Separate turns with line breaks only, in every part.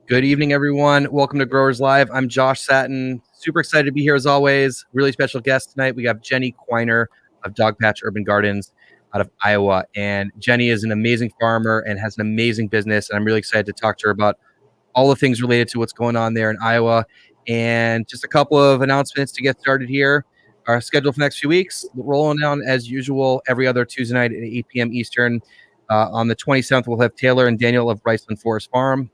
Good evening, everyone. Welcome to Growers Live. I'm Josh Satin. Super excited to be here as always. Really special guest tonight. We have Jenny Quiner of Dogpatch Urban Gardens out of Iowa. And Jenny is an amazing farmer and has an amazing business. And I'm really excited to talk to her about all the things related to what's going on there in Iowa. And just a couple of announcements to get started here. Our schedule for the next few weeks, rolling down as usual every other Tuesday night at 8 p.m. Eastern. On the 27th, we'll have Taylor and Daniel of Bryceland Forest Farm.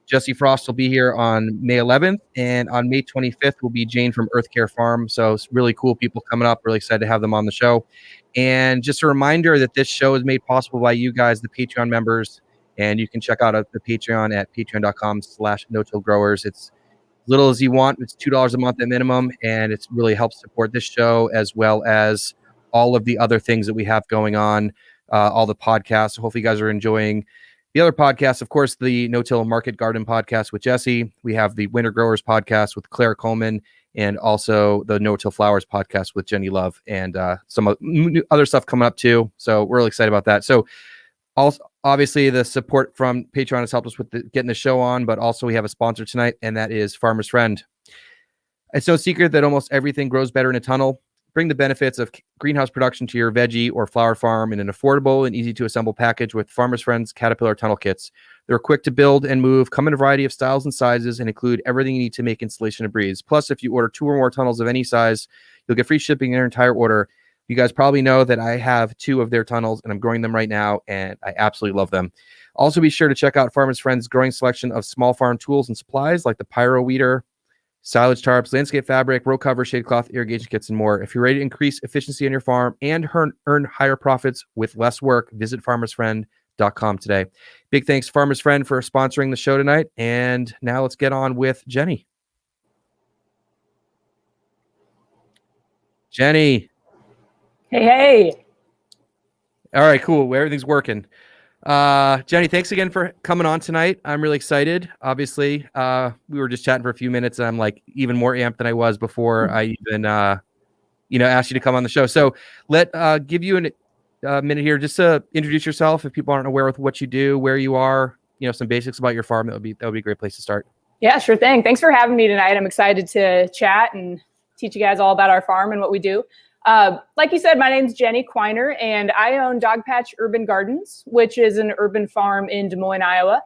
Jesse Frost will be here on May 11th, and on May 25th will be Jane from Earth Care Farm. So it's really cool people coming up. Really excited to have them on the show. And just a reminder that this show is made possible by you guys, the Patreon members, and you can check out the Patreon at patreon.com/no-till-growers. It's little as you want. It's $2 a month at minimum, and it's really helps support this show as well as all of the other things that we have going on, all the podcasts. So hopefully you guys are enjoying the other podcasts. Of course, the No-Till Market Garden podcast with Jesse. We have the Winter Growers podcast with Claire Coleman, and also the No-Till Flowers podcast with Jenny Love, and some other stuff coming up too. So we're really excited about that. So also, obviously, the support from Patreon has helped us with getting the show on, but also we have a sponsor tonight, and that is Farmer's Friend. It's no secret that almost everything grows better in a tunnel. Bring the benefits of greenhouse production to your veggie or flower farm in an affordable and easy to assemble package with Farmer's Friend's Caterpillar Tunnel Kits. They're quick to build and move, come in a variety of styles and sizes, and include everything you need to make installation a breeze. Plus, if you order 2 or more tunnels of any size, you'll get free shipping in your entire order. You guys probably know that I have 2 of their tunnels, and I'm growing them right now, and I absolutely love them. Also, be sure to check out Farmer's Friend's growing selection of small farm tools and supplies like the Pyro Weeder, silage tarps, landscape fabric, row cover, shade cloth, irrigation kits, and more. If you're ready to increase efficiency on your farm and earn higher profits with less work, visit farmersfriend.com today. Big thanks to Farmer's Friend for sponsoring the show tonight. And now let's get on with Jenny. Jenny.
Hey.
All right, cool. Everything's working. Jenny, thanks again for coming on tonight. I'm really excited. Obviously, we were just chatting for a few minutes, and I'm like even more amped than I was before I even, asked you to come on the show. So give you a minute here just to introduce yourself. If people aren't aware of what you do, where you are, some basics about your farm, that would be a great place to start.
Yeah, sure thing. Thanks for having me tonight. I'm excited to chat and teach you guys all about our farm and what we do. Like you said, my name's Jenny Quiner, and I own Dogpatch Urban Gardens, which is an urban farm in Des Moines, Iowa,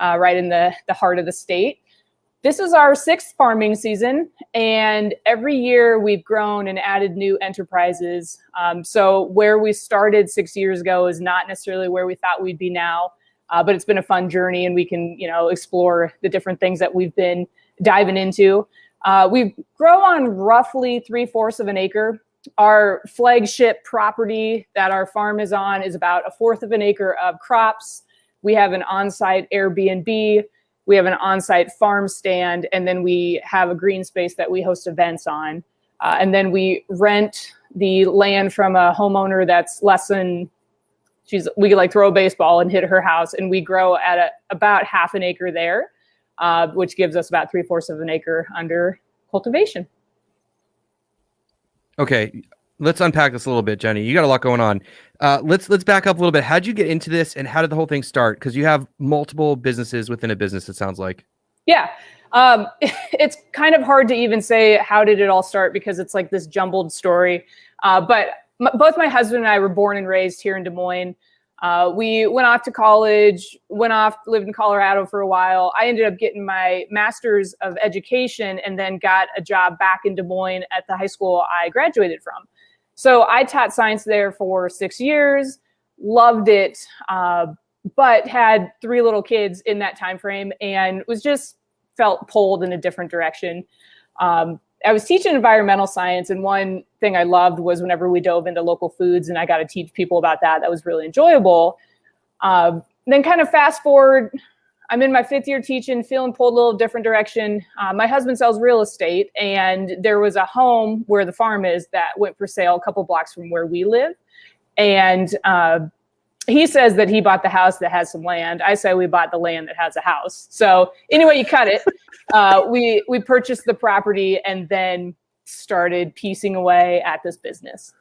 right in the heart of the state. This is our 6th farming season, and every year we've grown and added new enterprises. So where we started 6 years ago is not necessarily where we thought we'd be now, but it's been a fun journey, and we can, explore the different things that we've been diving into. We grow on roughly 3/4 of an acre. Our flagship property that our farm is on is about 1/4 of an acre of crops. We have an on-site Airbnb. We have an on-site farm stand, and then we have a green space that we host events on. And then we rent the land from a homeowner that's less than, we could like throw a baseball and hit her house, and we grow at about 1/2 an acre there, which gives us about 3/4 of an acre under cultivation.
Okay, let's unpack this a little bit, Jenny. You got a lot going on. Let's back up a little bit. How'd you get into this, and how did the whole thing start? Because you have multiple businesses within a business, it sounds like.
Yeah. It's kind of hard to even say how did it all start, because it's like this jumbled story. But both my husband and I were born and raised here in Des Moines. We went off to college, lived in Colorado for a while. I ended up getting my master's of education and then got a job back in Des Moines at the high school I graduated from. So I taught science there for 6 years, loved it, but had 3 little kids in that time frame and felt pulled in a different direction. I was teaching environmental science, and one thing I loved was whenever we dove into local foods, and I got to teach people about that. That was really enjoyable. Then kind of fast forward, I'm in my 5th year teaching, feeling pulled a little different direction. My husband sells real estate, and there was a home where the farm is that went for sale a couple blocks from where we live. And he says that he bought the house that has some land. I say we bought the land that has a house. So anyway, you cut it. We purchased the property and then started piecing away at this business.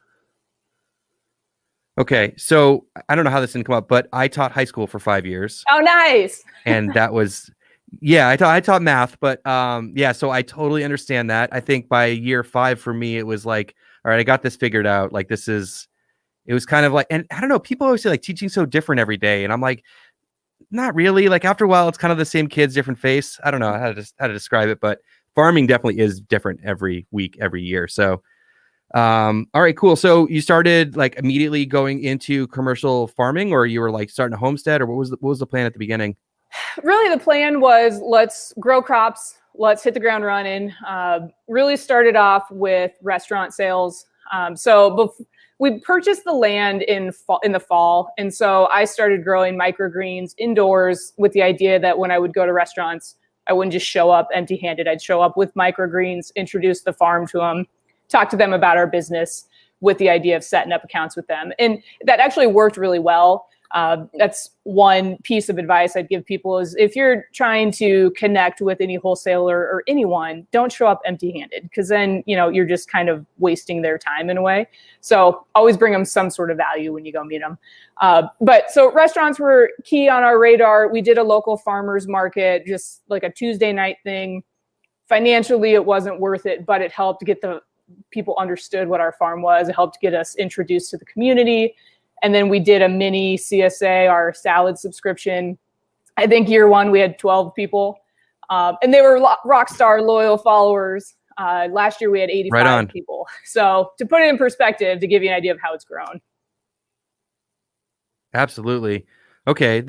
Okay, so I don't know how this didn't come up, but I taught high school for 5 years.
Oh, nice.
And that was, yeah, I taught math, but yeah, so I totally understand that. I think by year 5 for me, it was like, all right, I got this figured out. Like it was kind of like, and I don't know, people always say like teaching's so different every day. And I'm like, not really. Like after a while, it's kind of the same kids, different face. I don't know how to describe it, but farming definitely is different every week, every year. So, all right, cool. So you started like immediately going into commercial farming, or you were like starting a homestead, or what was the plan at the beginning?
Really, the plan was let's grow crops, let's hit the ground running. Really started off with restaurant sales. We purchased the land in the fall. And so I started growing microgreens indoors with the idea that when I would go to restaurants, I wouldn't just show up empty-handed. I'd show up with microgreens, introduce the farm to them, talk to them about our business with the idea of setting up accounts with them. And that actually worked really well. That's one piece of advice I'd give people is if you're trying to connect with any wholesaler or anyone, don't show up empty-handed, because then, you're just kind of wasting their time in a way. So always bring them some sort of value when you go meet them. So restaurants were key on our radar. We did a local farmers market, just like a Tuesday night thing. Financially, it wasn't worth it, but it helped get the people understood what our farm was. It helped get us introduced to the community. And then we did a mini CSA, our salad subscription. I think year 1, we had 12 people. And they were rock star loyal followers. Last year, we had 85 people. So to put it in perspective, to give you an idea of how it's grown.
Absolutely. Okay.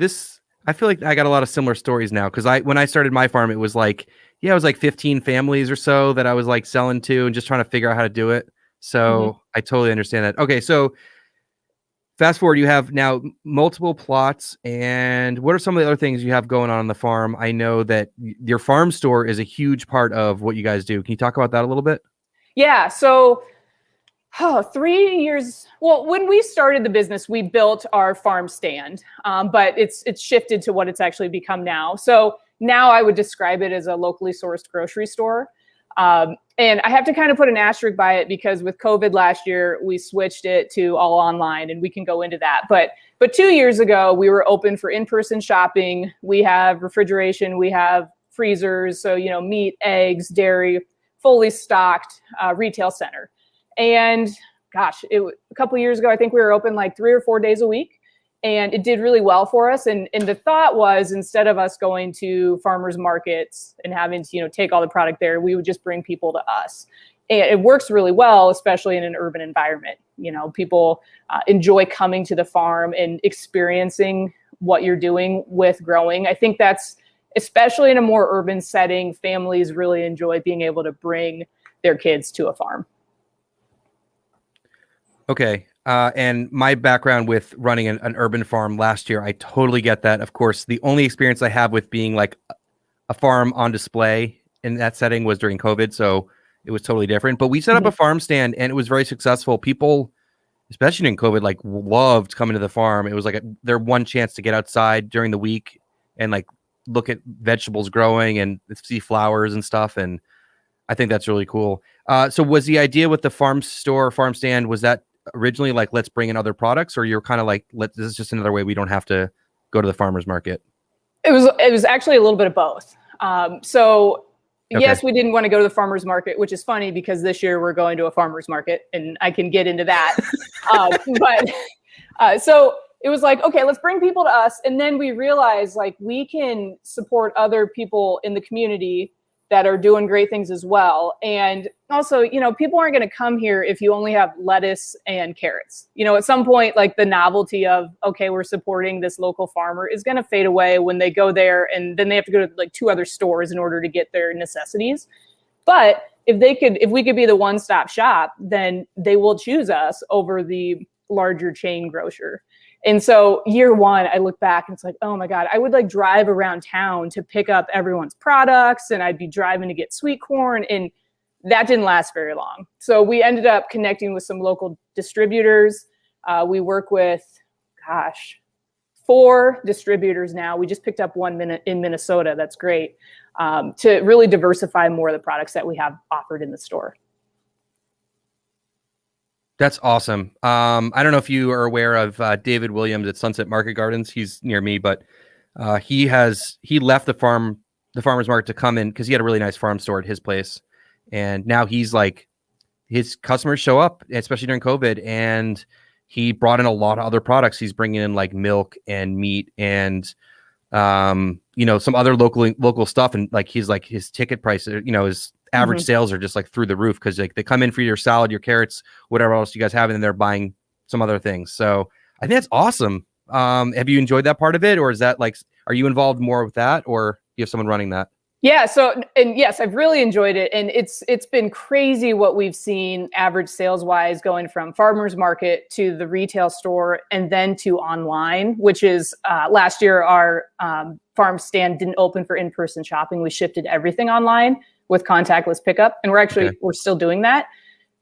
I feel like I got a lot of similar stories now. Cause when I started my farm, it was like 15 families or so that I was like selling to and just trying to figure out how to do it. So I totally understand that. Okay. So fast forward, you have now multiple plots. And what are some of the other things you have going on the farm? I know that your farm store is a huge part of what you guys do. Can you talk about that a little bit?
Yeah. So 3 years. Well, when we started the business, we built our farm stand, but it's shifted to what it's actually become now. So now I would describe it as a locally sourced grocery store. And I have to kind of put an asterisk by it because with COVID last year, we switched it to all online, and we can go into that. But 2 years ago, we were open for in-person shopping. We have refrigeration, we have freezers. So, meat, eggs, dairy, fully stocked retail center. And gosh, a couple of years ago, I think we were open like 3 or 4 days a week. And it did really well for us. And the thought was, instead of us going to farmers markets and having to, take all the product there, we would just bring people to us. And it works really well, especially in an urban environment. People enjoy coming to the farm and experiencing what you're doing with growing. I think that's, especially in a more urban setting, families really enjoy being able to bring their kids to a farm.
Okay. And my background with running an urban farm last year, I totally get that. Of course, the only experience I have with being like a farm on display in that setting was during COVID. So it was totally different. But we set up a
Mhm.
farm stand and it was very successful. People, especially in COVID, like loved coming to the farm. It was like their one chance to get outside during the week and like look at vegetables growing and see flowers and stuff. And I think that's really cool. So was the idea with the farm stand, was that originally like, let's bring in other products, or you're kind of like, this is just another way we don't have to go to the farmer's market?
It was actually a little bit of both. So
Okay.
yes, we didn't want to go to the farmer's market, which is funny because this year we're going to a farmer's market, and I can get into that. So it was like, okay, let's bring people to us, and then we realized like we can support other people in the community that are doing great things as well. And also, people aren't going to come here if you only have lettuce and carrots. At some point, like the novelty of, okay, we're supporting this local farmer is going to fade away when they go there and then they have to go to like 2 other stores in order to get their necessities. But if we could be the one-stop shop, then they will choose us over the larger chain grocer. And so year one, I look back and it's like, oh my God, I would like drive around town to pick up everyone's products, and I'd be driving to get sweet corn, and that didn't last very long. So we ended up connecting with some local distributors. We work with, 4 distributors now. We just picked up one in Minnesota. That's great. To really diversify more of the products that we have offered in the store.
That's awesome. I don't know if you are aware of David Williams at Sunset Market Gardens. He's near me, but he left the farmer's market to come in because he had a really nice farm store at his place. And now he's like, his customers show up, especially during COVID, and he brought in a lot of other products. He's bringing in like milk and meat and some other local stuff. And like, he's like, his ticket price, his average sales are just like through the roof because like they come in for your salad, your carrots, whatever else you guys have, and then they're buying some other things. So I think that's awesome. Have you enjoyed that part of it, or is that like, are you involved more with that, or do you have someone running that?
Yeah. So, and yes, I've really enjoyed it. And it's been crazy what we've seen average sales wise going from farmer's market to the retail store and then to online, which is last year our farm stand didn't open for in-person shopping. We shifted everything online with contactless pickup. And we're still doing that.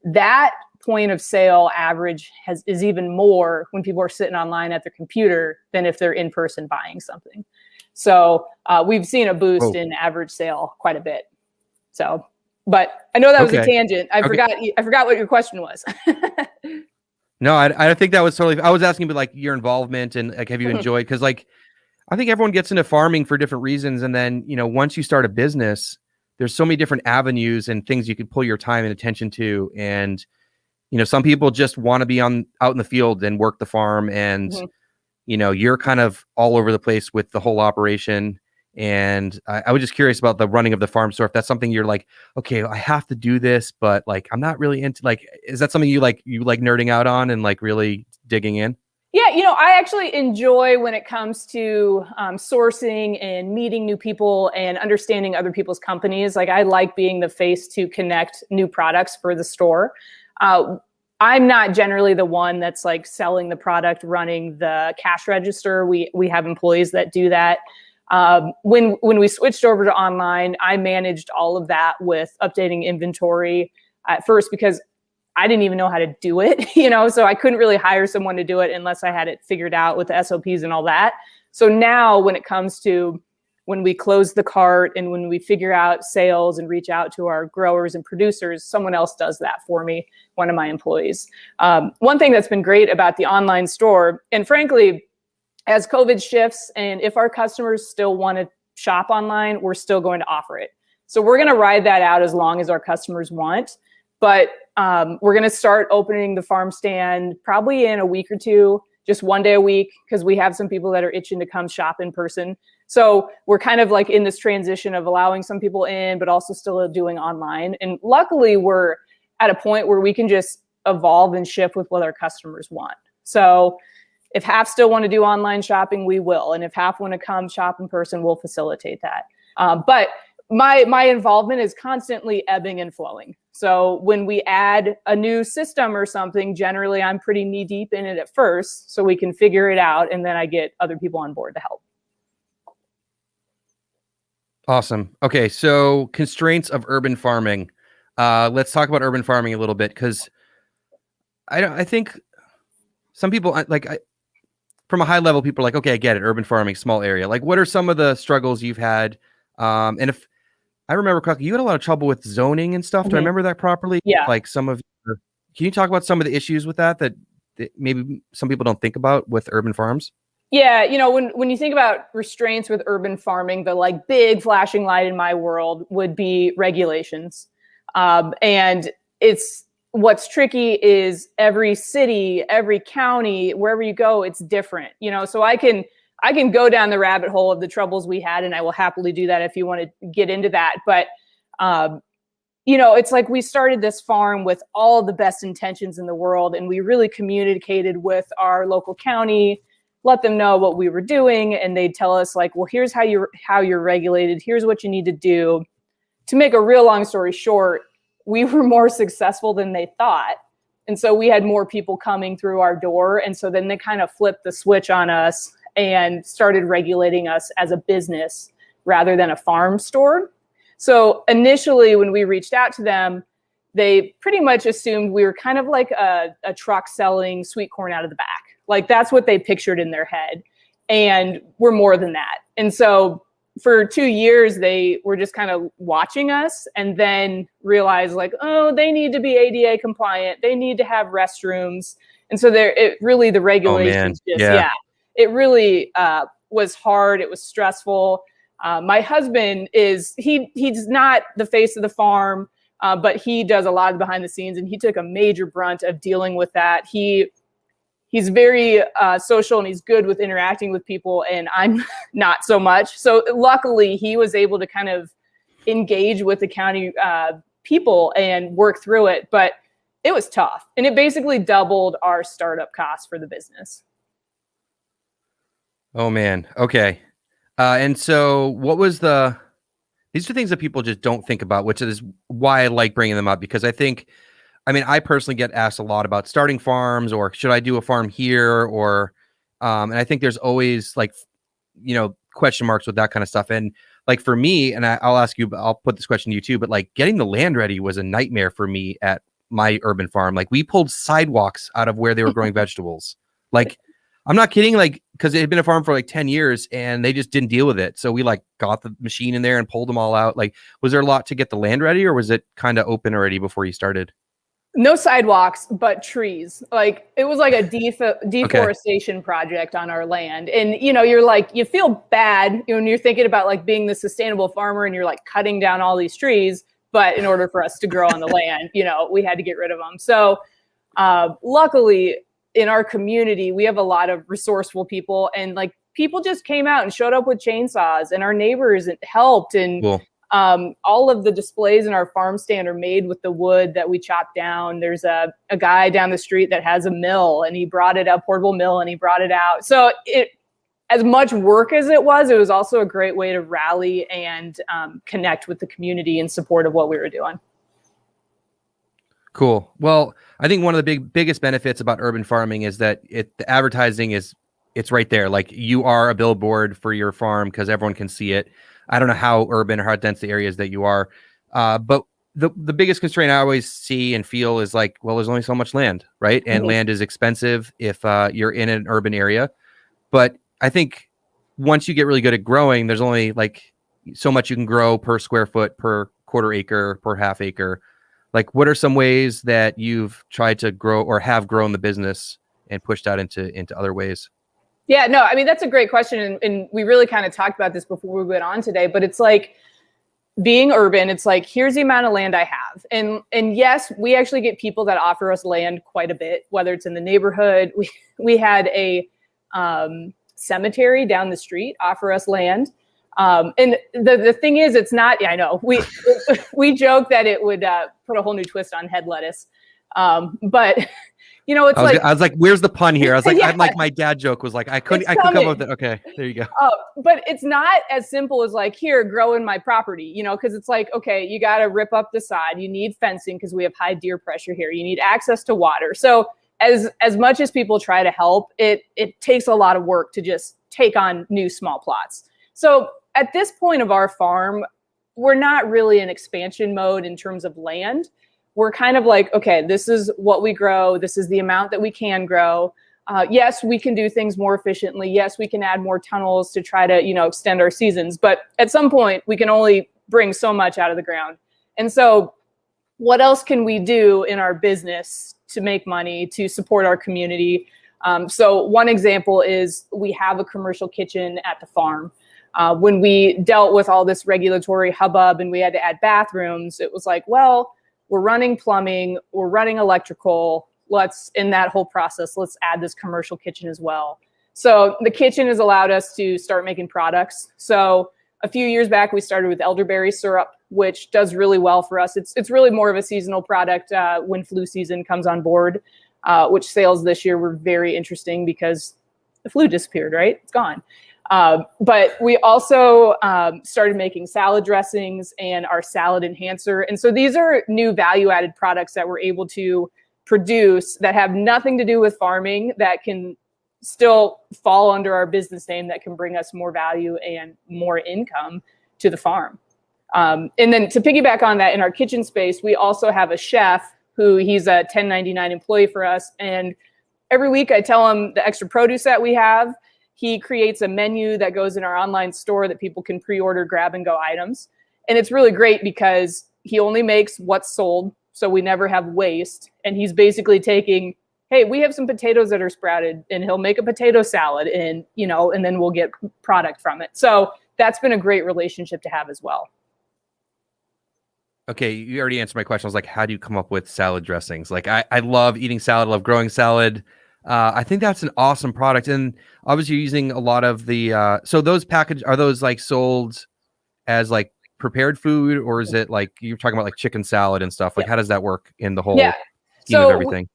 That point of sale average is even more when people are sitting online at their computer than if they're in person buying something. So we've seen a boost in average sale quite a bit. So, but I know that was a tangent. I forgot what your question was.
No, I think that was totally, I was asking about like your involvement and like, have you enjoyed, because like, I think everyone gets into farming for different reasons. And then, once you start a business, there's so many different avenues and things you could pull your time and attention to. And, some people just want to be out in the field and work the farm. And, you're kind of all over the place with the whole operation. And I was just curious about the running of the farm store. If that's something you're like, okay, I have to do this, but like, I'm not really into, like, is that something you like nerding out on and like really digging in?
Yeah, I actually enjoy when it comes to sourcing and meeting new people and understanding other people's companies. Like, I like being the face to connect new products for the store. I'm not generally the one that's like selling the product, running the cash register. We have employees that do that. When we switched over to online, I managed all of that with updating inventory at first because I didn't even know how to do it, so I couldn't really hire someone to do it unless I had it figured out with the SOPs and all that. So now when it comes to when we close the cart and when we figure out sales and reach out to our growers and producers, someone else does that for me, one of my employees. One thing that's been great about the online store, and frankly, as COVID shifts and if our customers still want to shop online, we're still going to offer it. So we're going to ride that out as long as our customers want. But we're going to start opening the farm stand probably in a week or two, just one day a week, because we have some people that are itching to come shop in person. So we're kind of like in this transition of allowing some people in, but also still doing online. And luckily, we're at a point where we can just evolve and shift with what our customers want. So if half still want to do online shopping, we will. And if half want to come shop in person, we'll facilitate that. But my involvement is constantly ebbing and flowing. So when we add a new system or something, generally I'm pretty knee deep in it at first so we can figure it out. And then I get other people on board to help.
Awesome. Okay, so constraints of urban farming. Let's talk about urban farming a little bit, because I think some people from a high level, people are like, okay, I get it. Urban farming, small area. Like, what are some of the struggles you've had? And if I remember correctly, you had a lot of trouble with zoning and stuff. Do I remember that properly?
Yeah.
Like can you talk about some of the issues with that maybe some people don't think about with urban farms?
Yeah, when you think about restraints with urban farming, the like big flashing light in my world would be regulations. And what's tricky is every city, every county, wherever you go, it's different. So I can go down the rabbit hole of the troubles we had, and I will happily do that if you want to get into that. But it's like we started this farm with all the best intentions in the world, and we really communicated with our local county, let them know what we were doing, and they'd tell us like, well, here's how you're regulated. Here's what you need to do. To make a real long story short, we were more successful than they thought. And so we had more people coming through our door. And so then they kind of flipped the switch on us and started regulating us as a business rather than a farm store. So initially when we reached out to them, they pretty much assumed we were kind of like a truck selling sweet corn out of the back. Like that's what they pictured in their head. And we're more than that. And so for 2 years, they were just kind of watching us and then realized like, oh, they need to be ADA compliant. They need to have restrooms. And so the regulations it really was hard. It was stressful. My husband he's not the face of the farm, but he does a lot of behind the scenes, and he took a major brunt of dealing with that. He's very social, and he's good with interacting with people, and I'm not so much. So luckily, he was able to kind of engage with the county people and work through it. But it was tough, and it basically doubled our startup costs for the business.
Oh, man. Okay. And so what was these are things that people just don't think about, which is why I like bringing them up, because I personally get asked a lot about starting farms, or should I do a farm here? Or, and I think there's always question marks with that kind of stuff. And like for me, and I'll ask you, I'll put this question to you too, but like getting the land ready was a nightmare for me at my urban farm. Like we pulled sidewalks out of where they were growing vegetables. Like, I'm not kidding. Like, cause it had been a farm for like 10 years and they just didn't deal with it. So we like got the machine in there and pulled them all out. Like, was there a lot to get the land ready, or was it kind of open already before you started?
No sidewalks, but trees. Like it was like a deforestation project on our land. And, you're like, you feel bad when you're thinking about like being the sustainable farmer and you're like cutting down all these trees. But in order for us to grow on the land, we had to get rid of them. So luckily in our community, we have a lot of resourceful people, and like people just came out and showed up with chainsaws, and our neighbors helped. And
cool.
All of the displays in our farm stand are made with the wood that we chopped down. There's a guy down the street that has a mill, and he brought it up, portable mill, and he brought it out. So as much work as it was also a great way to rally and connect with the community in support of what we were doing.
Cool. Well, I think one of the biggest benefits about urban farming is that the advertising it's right there. Like you are a billboard for your farm because everyone can see it. I don't know how urban or how dense the areas that you are. But the biggest constraint I always see and feel is like, well, there's only so much land, right? And land is expensive if you're in an urban area. But I think once you get really good at growing, there's only like so much you can grow per square foot, per quarter acre, per half acre. Like, what are some ways that you've tried to grow or have grown the business and pushed out into other ways?
Yeah, no, that's a great question. And we really kind of talked about this before we went on today, but it's like being urban, it's like, here's the amount of land I have. And yes, we actually get people that offer us land quite a bit, whether it's in the neighborhood. We had a cemetery down the street offer us land. And the thing is, it's not, I know we joke that it would put a whole new twist on head lettuce. But It's
I was like, where's the pun here? I was like,
Yeah.
I'm like, my dad joke was like, I couldn't come up with it. Okay, there you go.
But it's not as simple as like, here, grow in my property, because it's like, okay, you got to rip up the side. You need fencing because we have high deer pressure here. You need access to water. So as much as people try to help, it takes a lot of work to just take on new small plots. So at this point of our farm, we're not really in expansion mode in terms of land. We're kind of like, okay, this is what we grow. This is the amount that we can grow. Yes, we can do things more efficiently. Yes, we can add more tunnels to try to, extend our seasons. But at some point, we can only bring so much out of the ground. And so what else can we do in our business to make money, to support our community? So one example is we have a commercial kitchen at the farm. When we dealt with all this regulatory hubbub and we had to add bathrooms, it was like, well, we're running plumbing, we're running electrical. In that whole process, let's add this commercial kitchen as well. So the kitchen has allowed us to start making products. So a few years back, we started with elderberry syrup, which does really well for us. It's really more of a seasonal product when flu season comes on board, which sales this year were very interesting because the flu disappeared, right? It's gone. But we also started making salad dressings and our salad enhancer. And so these are new value-added products that we're able to produce that have nothing to do with farming, that can still fall under our business name, that can bring us more value and more income to the farm. And then to piggyback on that, in our kitchen space, we also have a chef he's a 1099 employee for us. And every week I tell him the extra produce that we have. He creates a menu that goes in our online store that people can pre-order grab and go items. And it's really great because he only makes what's sold, so we never have waste. And he's basically taking, hey, we have some potatoes that are sprouted, and he'll make a potato salad, and and then we'll get product from it. So that's been a great relationship to have as well.
Okay, you already answered my question. I was like, how do you come up with salad dressings? Like, I love eating salad, love growing salad. I think that's an awesome product. And obviously you're using a lot of the, so those are those like sold as like prepared food, or is it like you're talking about like chicken salad and stuff? Like, how does that work in the whole scheme of everything?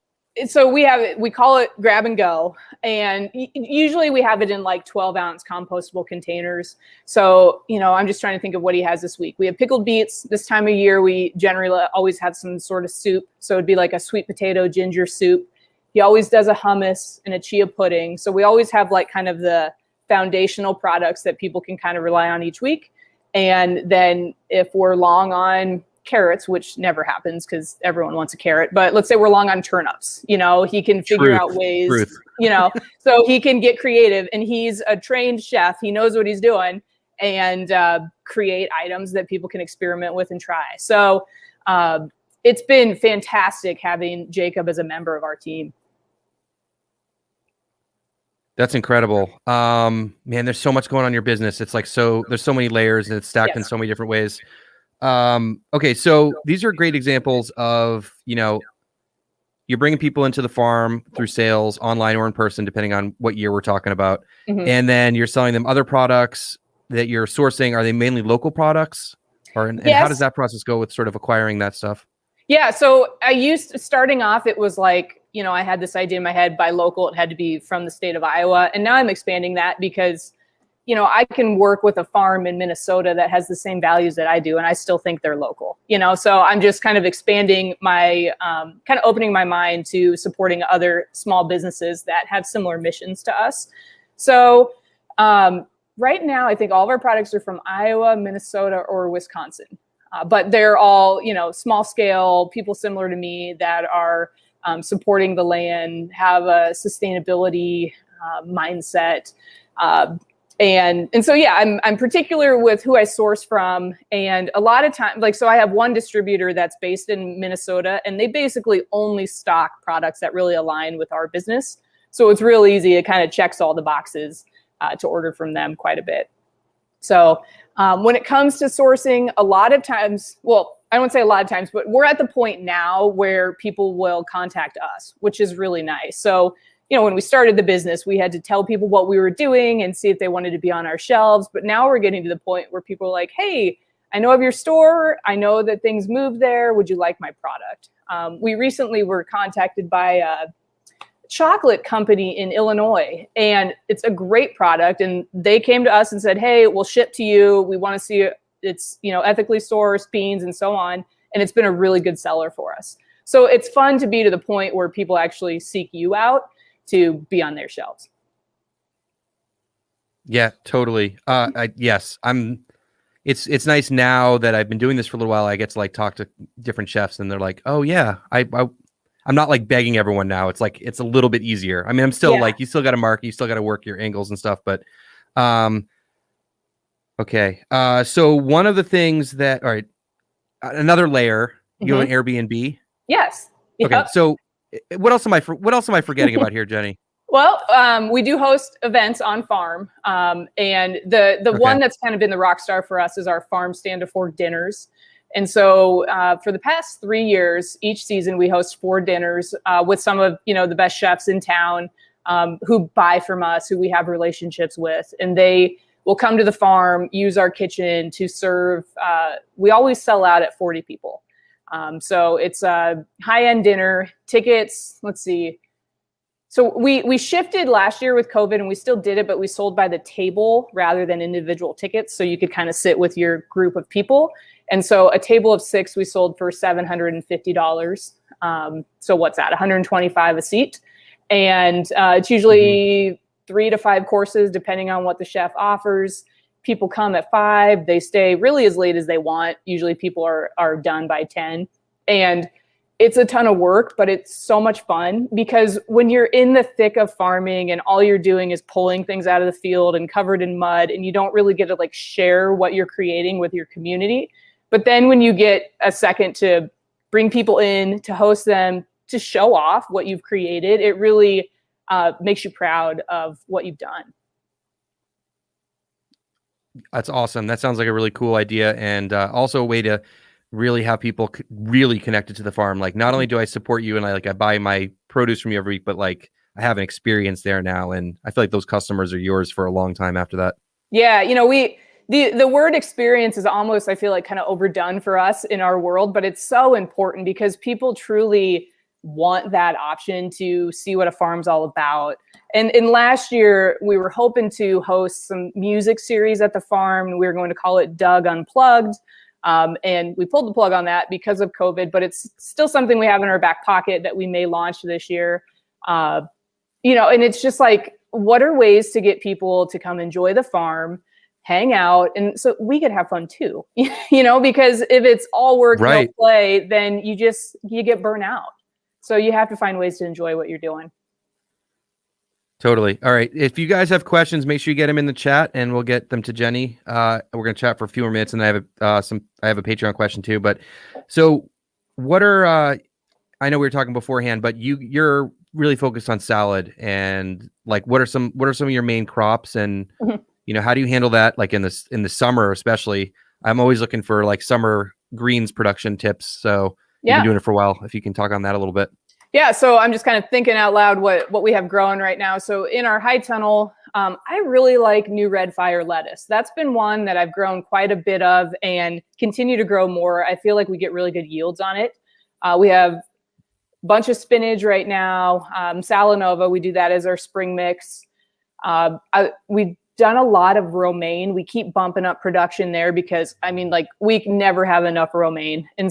So we call it grab and go. And usually we have it in like 12-ounce compostable containers. So, I'm just trying to think of what he has this week. We have pickled beets. This time of year, we generally always have some sort of soup. So it'd be like a sweet potato ginger soup. He always does a hummus and a chia pudding. So we always have like kind of the foundational products that people can kind of rely on each week. And then if we're long on carrots, which never happens because everyone wants a carrot, but let's say we're long on turnips, he can figure out ways, so he can get creative, and he's a trained chef. He knows what he's doing, and create items that people can experiment with and try. So it's been fantastic having Jacob as a member of our team.
That's incredible. Man, there's so much going on in your business. It's like, there's so many layers, and it's stacked in so many different ways. Okay. So these are great examples of, you're bringing people into the farm through sales, online or in person, depending on what year we're talking about. Mm-hmm. And then you're selling them other products that you're sourcing. Are they mainly local products, and how does that process go with sort of acquiring that stuff?
Yeah. So starting off, it was like, I had this idea in my head, buy local. It had to be from the state of Iowa. And now I'm expanding that because, I can work with a farm in Minnesota that has the same values that I do, and I still think they're local, so I'm just kind of expanding my, kind of opening my mind to supporting other small businesses that have similar missions to us. So right now, I think all of our products are from Iowa, Minnesota, or Wisconsin. But they're all, small scale people similar to me that are supporting the land, have a sustainability mindset. And so, I'm particular with who I source from. And a lot of times, so I have one distributor that's based in Minnesota, and they basically only stock products that really align with our business. So it's real easy. It kind of checks all the boxes to order from them quite a bit. So when it comes to sourcing, a lot of times, well, I won't say a lot of times, but we're at the point now where people will contact us, which is really nice. So, when we started the business, we had to tell people what we were doing and see if they wanted to be on our shelves. But now we're getting to the point where people are like, hey, I know of your store. I know that things move there. Would you like my product? We recently were contacted by chocolate company in Illinois, and it's a great product. And they came to us and said, hey, we'll ship to you. We want to see it's, ethically sourced beans and so on. And it's been a really good seller for us. So it's fun to be to the point where people actually seek you out to be on their shelves.
Yeah, totally. It's nice now that I've been doing this for a little while. I get to like talk to different chefs and they're like, oh yeah, I'm not like begging everyone now. It's like, it's a little bit easier. I mean, I'm still like, you still got to mark, you still got to work your angles and stuff, but, okay. So one of the things that, all right, another layer, you have an Airbnb.
Yes.
Okay. Yep. So what else am I forgetting about here, Jenny?
Well, we do host events on farm. And the one that's kind of been the rock star for us is our farm stand to fork dinners. And so for the past 3 years, each season we host 4 dinners with some of, the best chefs in town who buy from us, who we have relationships with. And they will come to the farm, use our kitchen to serve. We always sell out at 40 people. So it's a high-end dinner. Tickets, let's see. So we shifted last year with COVID, and we still did it, but we sold by the table rather than individual tickets. So you could kind of sit with your group of people. And so a table of 6 we sold for $750. So what's that? $125 a seat. And it's usually 3 to 5 courses, depending on what the chef offers. People come at 5. They stay really as late as they want. Usually people are done by 10. And it's a ton of work, but it's so much fun because when you're in the thick of farming and all you're doing is pulling things out of the field and covered in mud, and you don't really get to like share what you're creating with your community. But then when you get a second to bring people in, to host them, to show off what you've created, it really makes you proud of what you've done.
That's awesome. That sounds like a really cool idea, and also a way to really have people really connected to the farm. Like, not only do I support you and I buy my produce from you every week, but like I have an experience there now, and I feel like those customers are yours for a long time after that.
Yeah, the word experience is almost, I feel like, kind of overdone for us in our world, but it's so important because people truly want that option to see what a farm's all about. And last year, we were hoping to host some music series at the farm. We were going to call it Doug Unplugged. And we pulled the plug on that because of COVID, but it's still something we have in our back pocket that we may launch this year. And it's just like, what are ways to get people to come enjoy the farm, hang out, and so we could have fun too, because if it's all work, no play, then you get burnt out. So you have to find ways to enjoy what you're doing.
Totally. All right. If you guys have questions, make sure you get them in the chat and we'll get them to Jenny. We're going to chat for a few more minutes, and I have a Patreon question too. But so what are, I know we were talking beforehand, but you're really focused on salad, and like, what are some of your main crops, and how do you handle that? Like in the summer, especially, I'm always looking for like summer greens production tips. So you've been doing it for a while. If you can talk on that a little bit.
Yeah, so I'm just kind of thinking out loud what we have growing right now. So in our high tunnel, I really like new red fire lettuce. That's been one that I've grown quite a bit of and continue to grow more. I feel like we get really good yields on it. We have a bunch of spinach right now. Salanova, we do that as our spring mix. We've done a lot of romaine. We keep bumping up production there because, we never have enough romaine. And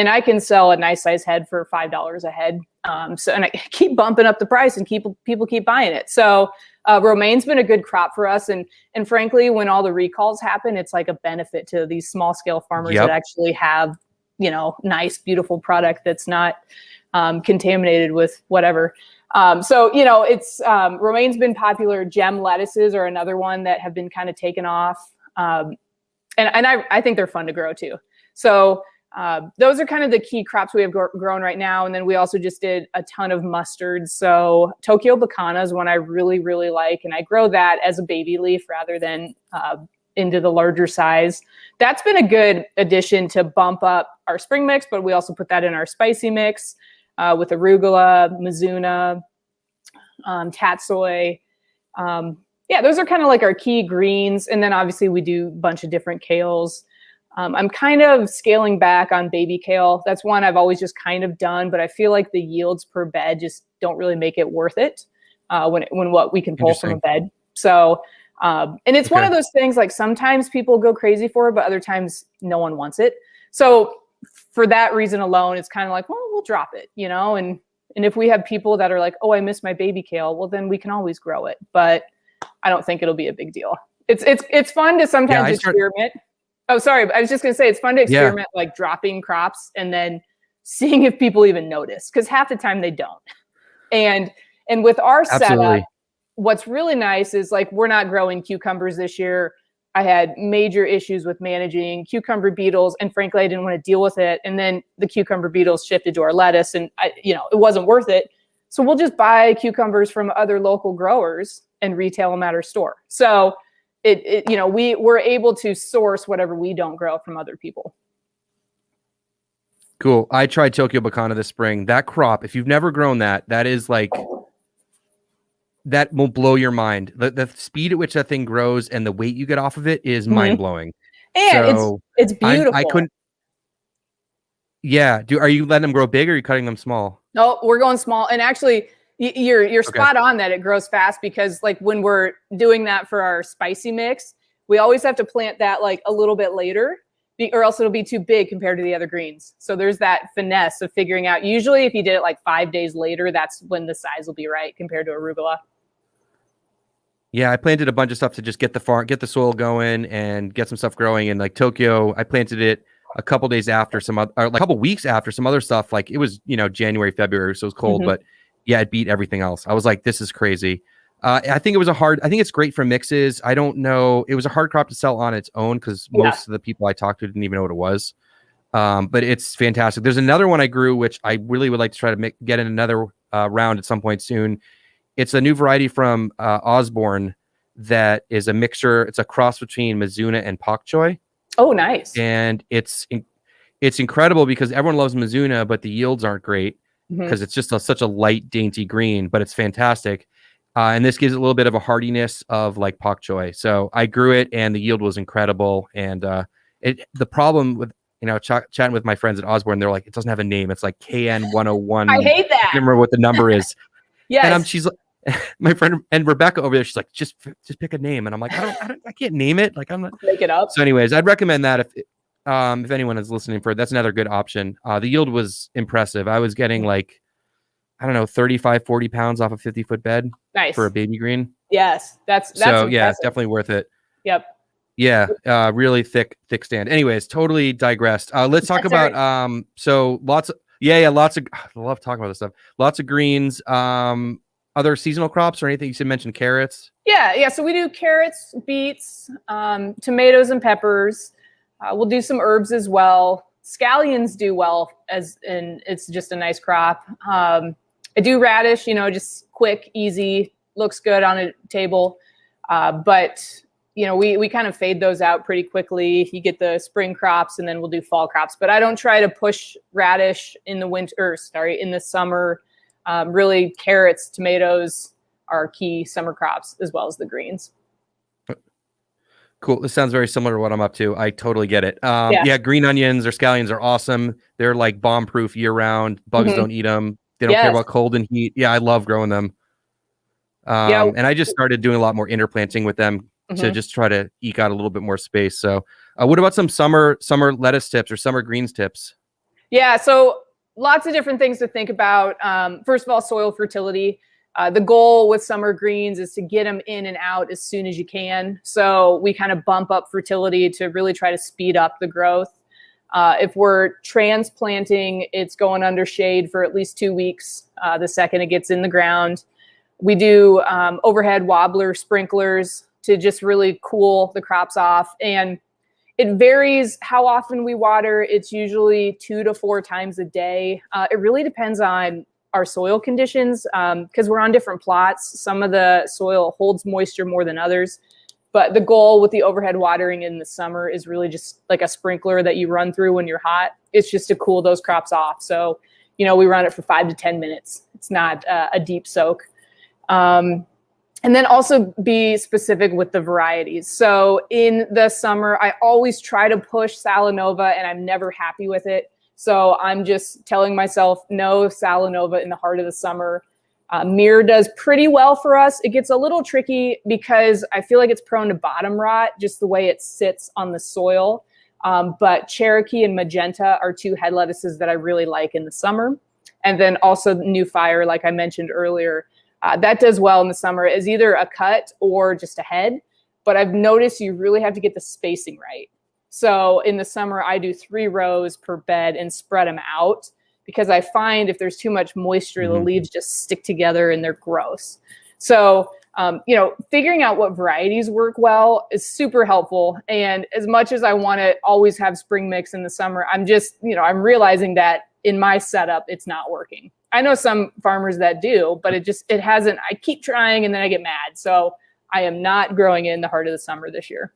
I can sell a nice size head for $5 a head. And I keep bumping up the price, and people keep buying it. So romaine's been a good crop for us. And frankly, when all the recalls happen, it's like a benefit to these small scale farmers that actually have, nice, beautiful product that's not contaminated with whatever. It's romaine's been popular. Gem lettuces are another one that have been kind of taken off. And I think they're fun to grow too. So those are kind of the key crops we have grown right now. And then we also just did a ton of mustard. So Tokyo Bacana is one I really, really like. And I grow that as a baby leaf rather than into the larger size. That's been a good addition to bump up our spring mix, but we also put that in our spicy mix with arugula, mizuna, tatsoi. Those are kind of like our key greens. And then obviously we do a bunch of different kales. I'm kind of scaling back on baby kale. That's one I've always just kind of done, but I feel like the yields per bed just don't really make it worth it when what we can pull from a bed. So, and it's one of those things, like sometimes people go crazy for it, but other times no one wants it. So for that reason alone, it's kind of like, well, we'll drop it, you know, and if we have people that are like, oh, I miss my baby kale, well, then we can always grow it. But I don't think it'll be a big deal. It's fun to sometimes experiment. Oh, sorry. I was just going to say, it's fun to experiment, like dropping crops and then seeing if people even notice, because half the time they don't. And with our setup, what's really nice is like, we're not growing cucumbers this year. I had major issues with managing cucumber beetles, and frankly, I didn't want to deal with it. And then the cucumber beetles shifted to our lettuce, and it wasn't worth it. So we'll just buy cucumbers from other local growers and retail them at our store. So we're able to source whatever we don't grow from other people.
Cool. I tried Tokyo Bacana this spring. That crop, if you've never grown that is like, that will blow your mind. The speed at which that thing grows and the weight you get off of it is mind blowing.
And so it's beautiful.
I couldn't. Yeah. Are you letting them grow big or are you cutting them small?
No, we're going small. And actually, you're spot on that it grows fast, because like when we're doing that for our spicy mix, we always have to plant that like a little bit later, or else it'll be too big compared to the other greens. So there's that finesse of figuring out. Usually if you did it like 5 days later, that's when the size will be right compared to arugula.
Yeah, I planted a bunch of stuff to just get the soil going and get some stuff growing. And like Tokyo, I planted it a couple days after a couple weeks after some other stuff. Like it was, January, February, so it was cold, but yeah, it beat everything else. I was like, this is crazy. I think it's great for mixes. I don't know. It was a hard crop to sell on its own because most of the people I talked to didn't even know what it was. But it's fantastic. There's another one I grew, which I really would like to try to get in another round at some point soon. It's a new variety from Osborne that is a mixture. It's a cross between Mizuna and Pak Choi.
Oh, nice.
And it's incredible because everyone loves Mizuna, but the yields aren't great because it's just such a light, dainty green, but it's fantastic. And this gives it a little bit of a hardiness of like Pak Choi. So I grew it and the yield was incredible. And the problem with, chatting with my friends at Osborne, they're like, it doesn't have a name. It's like KN101.
I hate that.
I can't remember what the number is.
Yes.
And she's like, my friend and Rebecca over there, she's like, just pick a name. And I'm like, I can't name it. Like, I'm not
make it up.
So anyways, I'd recommend that if anyone is listening for it, that's another good option. The yield was impressive. I was getting like, 35, 40 pounds off a 50-foot bed.
Nice.
For a baby green.
Yes. That's
so
impressive.
Yeah, it's definitely worth it.
Yep.
Yeah. Really thick stand. Anyways, totally digressed. Let's talk about, so lots of, I love talking about this stuff. Lots of greens, other seasonal crops or anything. You mentioned carrots.
Yeah. So we do carrots, beets, tomatoes and peppers. We'll do some herbs as well. Scallions do well and it's just a nice crop. I do radish, just quick, easy, looks good on a table. But we kind of fade those out pretty quickly. You get the spring crops and then we'll do fall crops, but I don't try to push radish in the summer. Really carrots, tomatoes are key summer crops as well as the greens.
Cool. This sounds very similar to what I'm up to. I totally get it. Green onions or scallions are awesome. They're like bomb proof year round. Bugs don't eat them. They don't care about cold and heat. Yeah. I love growing them. And I just started doing a lot more interplanting with them to just try to eke out a little bit more space. So what about some summer lettuce tips or summer greens tips? Yeah.
So lots of different things to think about. First of all, soil fertility. The goal with summer greens is to get them in and out as soon as you can. So we kind of bump up fertility to really try to speed up the growth. If we're transplanting, it's going under shade for at least 2 weeks the second it gets in the ground. We do overhead wobbler sprinklers to just really cool the crops off. And it varies how often we water. It's usually 2 to 4 times a day. It really depends on our soil conditions because we're on different plots. Some of the soil holds moisture more than others. But the goal with the overhead watering in the summer is really just like a sprinkler that you run through when you're hot. It's just to cool those crops off. So, we run it for 5 to 10 minutes. It's not a deep soak. And And then also be specific with the varieties. So in the summer, I always try to push Salanova, and I'm never happy with it. So I'm just telling myself, no Salanova in the heart of the summer. Mir does pretty well for us. It gets a little tricky because I feel like it's prone to bottom rot, just the way it sits on the soil. But Cherokee and Magenta are two head lettuces that I really like in the summer. And then also New Fire, like I mentioned earlier, that does well in the summer as either a cut or just a head. But I've noticed you really have to get the spacing right. So in the summer, I do 3 rows per bed and spread them out, because I find if there's too much moisture, the leaves just stick together and they're gross. So, figuring out what varieties work well is super helpful. And as much as I want to always have spring mix in the summer, I'm just, I'm realizing that in my setup, it's not working. I know some farmers that do, but it hasn't. I keep trying and then I get mad. So I am not growing it in the heart of the summer this year.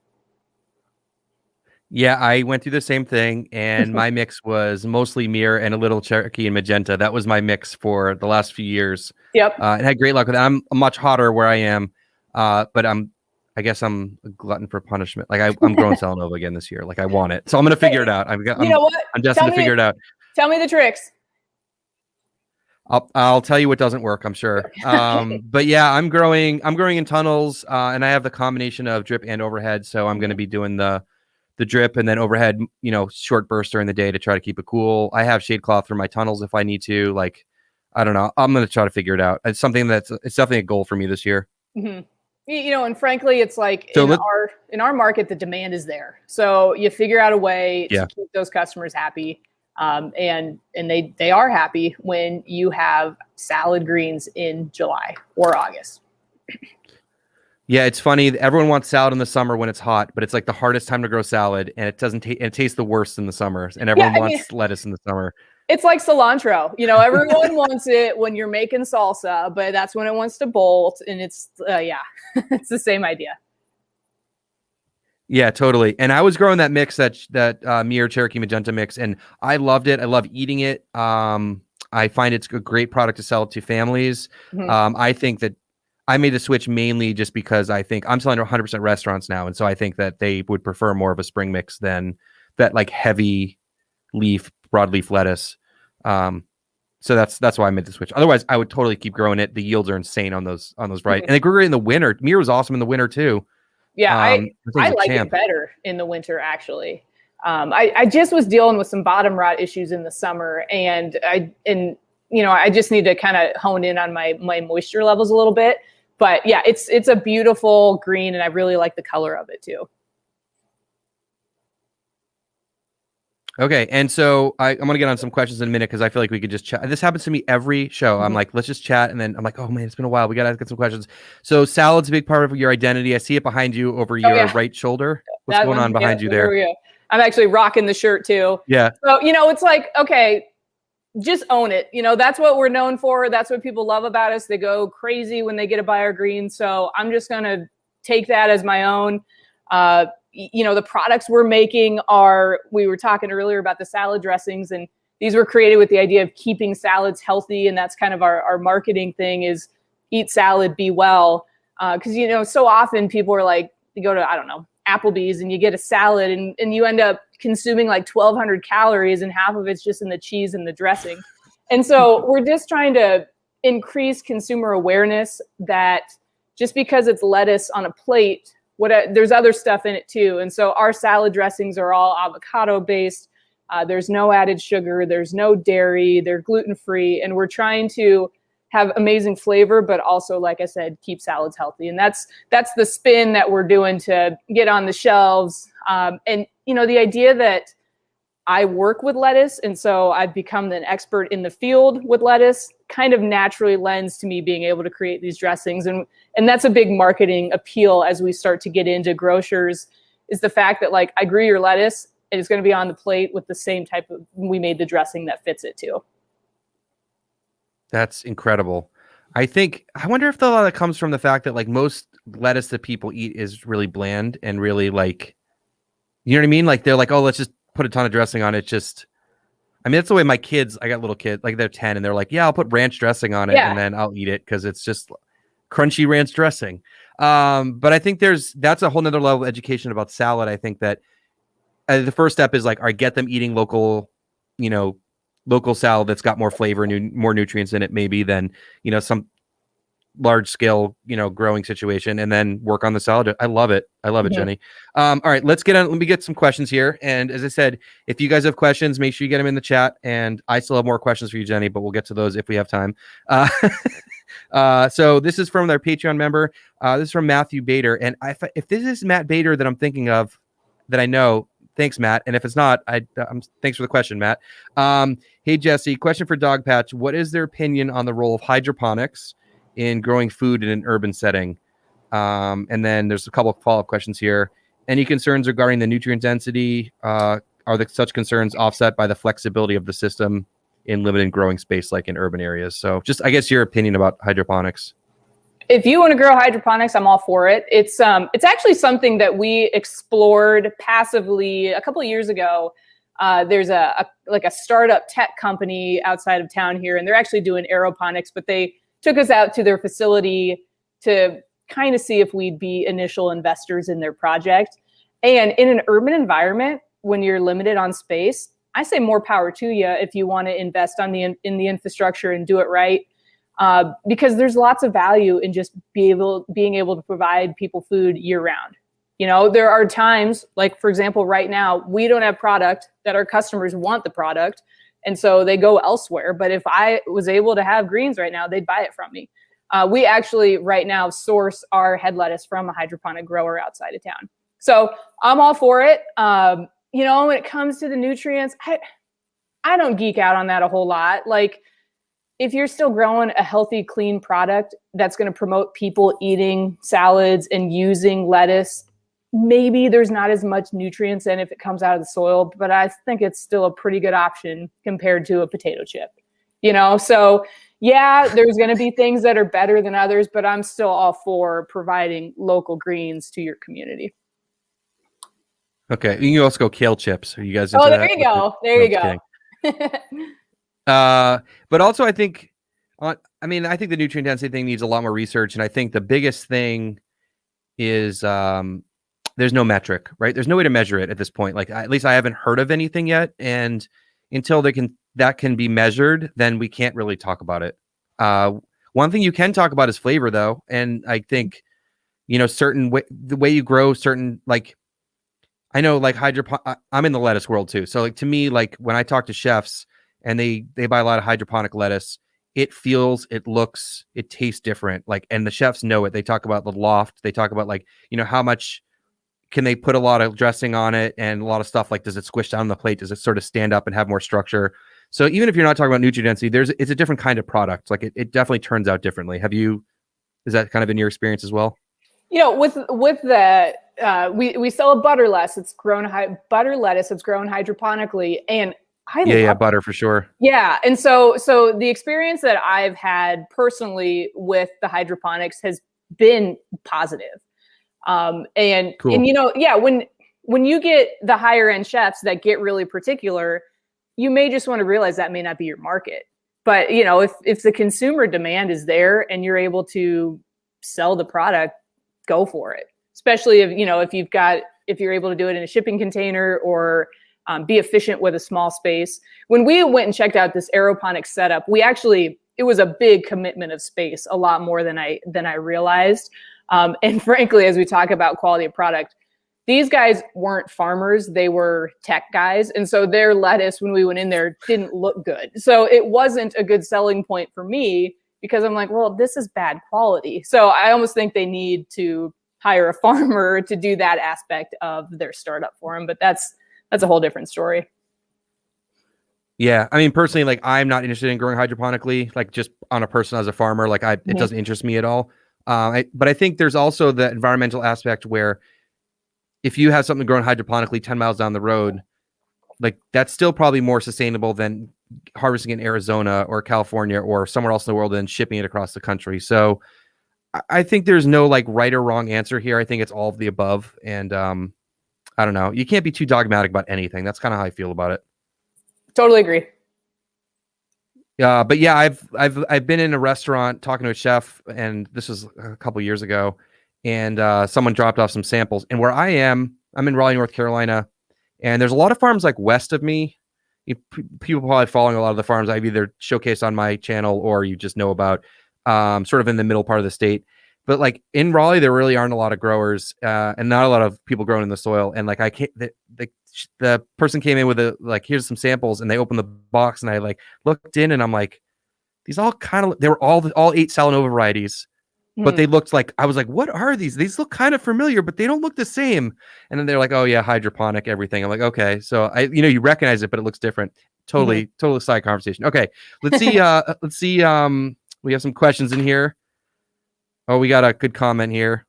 Yeah, I went through the same thing, and my mix was mostly Mir and a little Cherokee and Magenta. That was my mix for the last few years.
Yep.
And had great luck with it. I'm much hotter where I am, but I guess I'm a glutton for punishment. Like I'm growing Salanova again this year. Like I want it, so I'm gonna figure it out. I'm destined to figure it out.
Tell me the tricks.
I'll tell you what doesn't work, I'm sure. But yeah, I'm growing in tunnels, and I have the combination of drip and overhead. So I'm going to be doing the drip and then overhead, short burst during the day to try to keep it cool. I have shade cloth for my tunnels if I need to. Like, I don't know. I'm going to try to figure it out. It's definitely a goal for me this year.
Mm-hmm. And frankly, it's like in our market, the demand is there. So you figure out a way to keep those customers happy. And they are happy when you have salad greens in July or August.
Yeah, it's funny. Everyone wants salad in the summer when it's hot, but it's like the hardest time to grow salad, and it doesn't it tastes the worst in the summer. And everyone wants lettuce in the summer.
It's like cilantro. Everyone wants it when you're making salsa, but that's when it wants to bolt. And it's it's the same idea.
Yeah, totally. And I was growing that mix, that Mir Cherokee Magenta mix, and I loved it. I love eating it. I find it's a great product to sell to families. Mm-hmm. I think that I made the switch mainly just because I think I'm selling to 100% restaurants now, and so I think that they would prefer more of a spring mix than that like heavy leaf broadleaf lettuce. So that's why I made the switch. Otherwise, I would totally keep growing it. The yields are insane on those right, mm-hmm. And they grew it in the winter. Mir was awesome in the winter too.
Yeah, I like it better in the winter, actually. I just was dealing with some bottom rot issues in the summer, and I just need to kind of hone in on my moisture levels a little bit. But yeah, it's a beautiful green, and I really like the color of it too.
Okay, and so I'm going to get on some questions in a minute because I feel like we could just chat. This happens to me every show. Mm-hmm. I'm like, let's just chat, and then I'm like, oh man, it's been a while. We got to get some questions. So salad's a big part of your identity. I see it behind you over your right shoulder. What's going on behind you there?
I'm actually rocking the shirt too.
Yeah.
So, it's like, okay, just own it. That's what we're known for. That's what people love about us. They go crazy when they get to buy our greens. So I'm just going to take that as my own. The products we're making we were talking earlier about the salad dressings, and these were created with the idea of keeping salads healthy. And that's kind of our marketing thing is eat salad, be well. Because, so often people are like, you go to, I don't know, Applebee's and you get a salad and you end up consuming like 1,200 calories and half of it's just in the cheese and the dressing. And so we're just trying to increase consumer awareness that just because it's lettuce on a plate, there's other stuff in it too. And so our salad dressings are all avocado based. There's no added sugar. There's no dairy. They're gluten-free. And we're trying to have amazing flavor, but also, like I said, keep salads healthy. And that's the spin that we're doing to get on the shelves. And the idea that I work with lettuce, and so I've become an expert in the field with lettuce, kind of naturally lends to me being able to create these dressings. And that's a big marketing appeal as we start to get into grocers, is the fact that like I grew your lettuce and it's going to be on the plate with the same type of, we made the dressing that fits it too.
That's incredible. I wonder if a lot of that comes from the fact that like most lettuce that people eat is really bland and really like, you know what I mean? Like they're like, oh, let's just put a ton of dressing on it. That's the way my kids, I got little kids, like they're 10 and they're like, yeah, I'll put ranch dressing on it and then I'll eat it. Cause it's just, crunchy ranch dressing. But I think that's a whole nother level of education about salad. I think that the first step is like, all right, get them eating local, local salad that's got more flavor and more nutrients in it, maybe than, some large scale, growing situation, and then work on the salad. I love it. I love it, Jenny. All right, let me get some questions here. And as I said, if you guys have questions, make sure you get them in the chat. And I still have more questions for you, Jenny, but we'll get to those if we have time. So this is from their Patreon member. This is from Matthew Bader. And if this is Matt Bader that I'm thinking of, that I know, thanks, Matt. And if it's not, thanks for the question, Matt. Hey, Jesse, question for Dogpatch. What is their opinion on the role of hydroponics in growing food in an urban setting? And then there's a couple of follow-up questions here. Any concerns regarding the nutrient density? Are such concerns offset by the flexibility of the system in limited growing space like in urban areas? So just, I guess, your opinion about hydroponics.
If you want to grow hydroponics, I'm all for it. It's actually something that we explored passively a couple of years ago. There's a startup tech company outside of town here, and they're actually doing aeroponics, but they took us out to their facility to kind of see if we'd be initial investors in their project. And in an urban environment, when you're limited on space, I say more power to you if you want to invest in the infrastructure and do it right. Because there's lots of value in just being able to provide people food year round. There are times, like, for example, right now, we don't have product that our customers want the product. And so they go elsewhere. But if I was able to have greens right now, they'd buy it from me. We actually right now source our head lettuce from a hydroponic grower outside of town. So I'm all for it. When it comes to the nutrients, I don't geek out on that a whole lot. Like, if you're still growing a healthy, clean product that's going to promote people eating salads and using lettuce, maybe there's not as much nutrients in if it comes out of the soil, but I think it's still a pretty good option compared to a potato chip. So yeah, there's going to be things that are better than others, but I'm still all for providing local greens to your community.
Okay. You can also go kale chips. Are you guys
into there you go. There you go.
But also I think the nutrient density thing needs a lot more research. And I think the biggest thing is there's no metric, right? There's no way to measure it at this point. Like, at least I haven't heard of anything yet. And until that can be measured, then we can't really talk about it. One thing you can talk about is flavor, though. And I think, the way you grow certain, like, I know, like, I'm in the lettuce world too. So, like, to me, like, when I talk to chefs and they buy a lot of hydroponic lettuce, it feels, it looks, it tastes different. Like, and the chefs know it. They talk about the loft. They talk about, like, how much can they put a lot of dressing on it and a lot of stuff. Like, does it squish down the plate? Does it sort of stand up and have more structure? So even if you're not talking about nutrient density, it's a different kind of product. Like, it definitely turns out differently. Is that kind of in your experience as well?
With the we sell a butter lettuce. It's grown butter lettuce. It's grown hydroponically, and I love
butter for sure.
Yeah, and so the experience that I've had personally with the hydroponics has been positive. Cool. And when you get the higher end chefs that get really particular, you may just want to realize that may not be your market. But if the consumer demand is there and you're able to sell the product, go for it. Especially if you're able to do it in a shipping container or be efficient with a small space. When we went and checked out this aeroponics setup, it was a big commitment of space, a lot more than I realized. And frankly, as we talk about quality of product, these guys weren't farmers, they were tech guys. And so their lettuce, when we went in there, didn't look good. So it wasn't a good selling point for me because I'm like, well, this is bad quality. So I almost think they need to hire a farmer to do that aspect of their startup for them. But that's a whole different story.
Yeah. I mean, personally, like, I'm not interested in growing hydroponically, like, just on a person as a farmer, like, it doesn't interest me at all. But I think there's also the environmental aspect where if you have something grown hydroponically 10 miles down the road, like, that's still probably more sustainable than harvesting in Arizona or California or somewhere else in the world and shipping it across the country. So I think there's no, like, right or wrong answer here. I think it's all of the above. And I don't know. You can't be too dogmatic about anything. That's kind of how I feel about it.
Totally agree.
But yeah, I've been in a restaurant talking to a chef, and this was a couple years ago, and someone dropped off some samples. And where I am, I'm in Raleigh, North Carolina, and there's a lot of farms like west of me. People probably following a lot of the farms I've either showcased on my channel or you just know about, sort of in the middle part of the state. But like in Raleigh, there really aren't a lot of growers, and not a lot of people growing in the soil. And like I can't, the person came in with here's some samples, and they opened the box, and I like looked in, and I'm like, these all kind of, they were all 8 Salanova varieties, but they looked like, I was like, what are these? These look kind of familiar, but they don't look the same. And then they're like, oh yeah, hydroponic everything. I'm like, okay. So you recognize it, but it looks different. Totally side conversation. Okay. Let's see. We have some questions in here. Oh, we got a good comment here.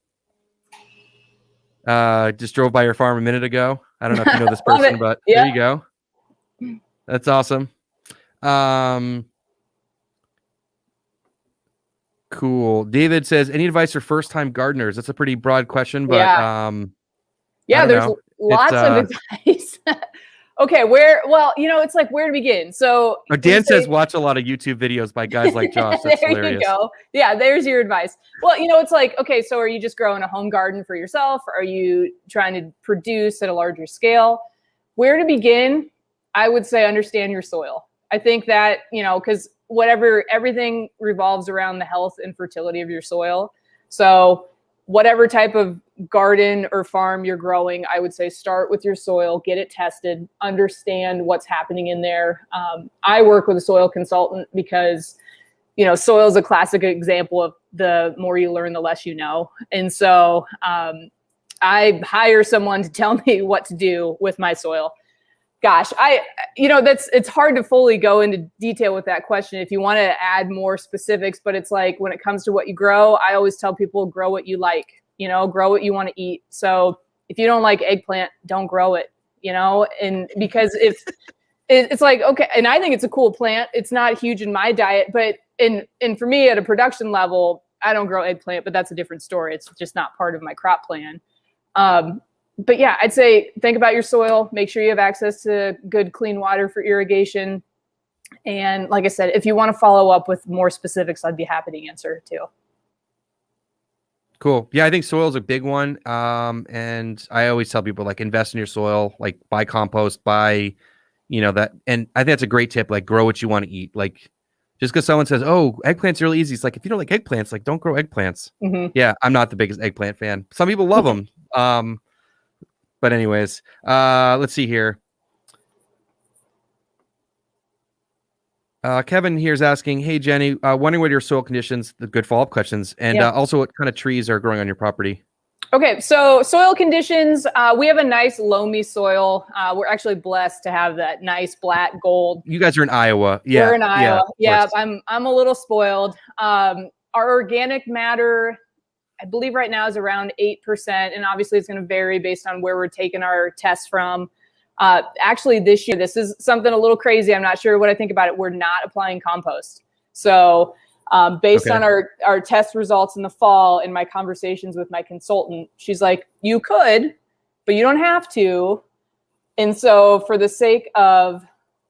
Just drove by your farm a minute ago. I don't know if you know this person, but there you go. That's awesome. Cool. David says, any advice for first-time gardeners? That's a pretty broad question, but
there's lots of advice. Okay, it's like where to begin. So
Dan says watch a lot of YouTube videos by guys like Josh. That's
there
hilarious.
You go. Yeah, there's your advice. Well, it's like, okay, so are you just growing a home garden for yourself? Or are you trying to produce at a larger scale? Where to begin? I would say understand your soil. I think that, because everything revolves around the health and fertility of your soil. So whatever type of garden or farm you're growing, I would say start with your soil, get it tested, understand what's happening in there. I work with a soil consultant because, soil is a classic example of the more you learn, the less you know. And so I hire someone to tell me what to do with my soil. Gosh, it's hard to fully go into detail with that question if you want to add more specifics, but it's like when it comes to what you grow, I always tell people grow what you like, grow what you want to eat. So if you don't like eggplant, don't grow it, and because if it's like, okay, and I think it's a cool plant. It's not huge in my diet, but and for me at a production level, I don't grow eggplant, but that's a different story. It's just not part of my crop plan. But yeah, I'd say think about your soil, make sure you have access to good, clean water for irrigation. And like I said, if you want to follow up with more specifics, I'd be happy to answer too.
Cool. Yeah, I think soil is a big one. And I always tell people like invest in your soil, like buy compost, buy, that. And I think that's a great tip, like grow what you want to eat. Like just because someone says, oh, eggplant's really easy. It's like, if you don't like eggplants, like don't grow eggplants. Yeah, I'm not the biggest eggplant fan. Some people love them. But anyways, let's see here. Kevin here is asking, hey, Jenny, wondering what your soil conditions, the good follow-up questions, and also what kind of trees are growing on your property.
Okay, so soil conditions, we have a nice loamy soil. We're actually blessed to have that nice black gold.
You guys are in Iowa. Yeah,
we're in Iowa. Yeah, I'm a little spoiled. Our organic matter, I believe right now is around 8%. And obviously it's going to vary based on where we're taking our tests from. Actually this year, this is something a little crazy. I'm not sure what I think about it. We're not applying compost. So based on our test results in the fall and my conversations with my consultant, she's like, you could, but you don't have to. And so for the sake of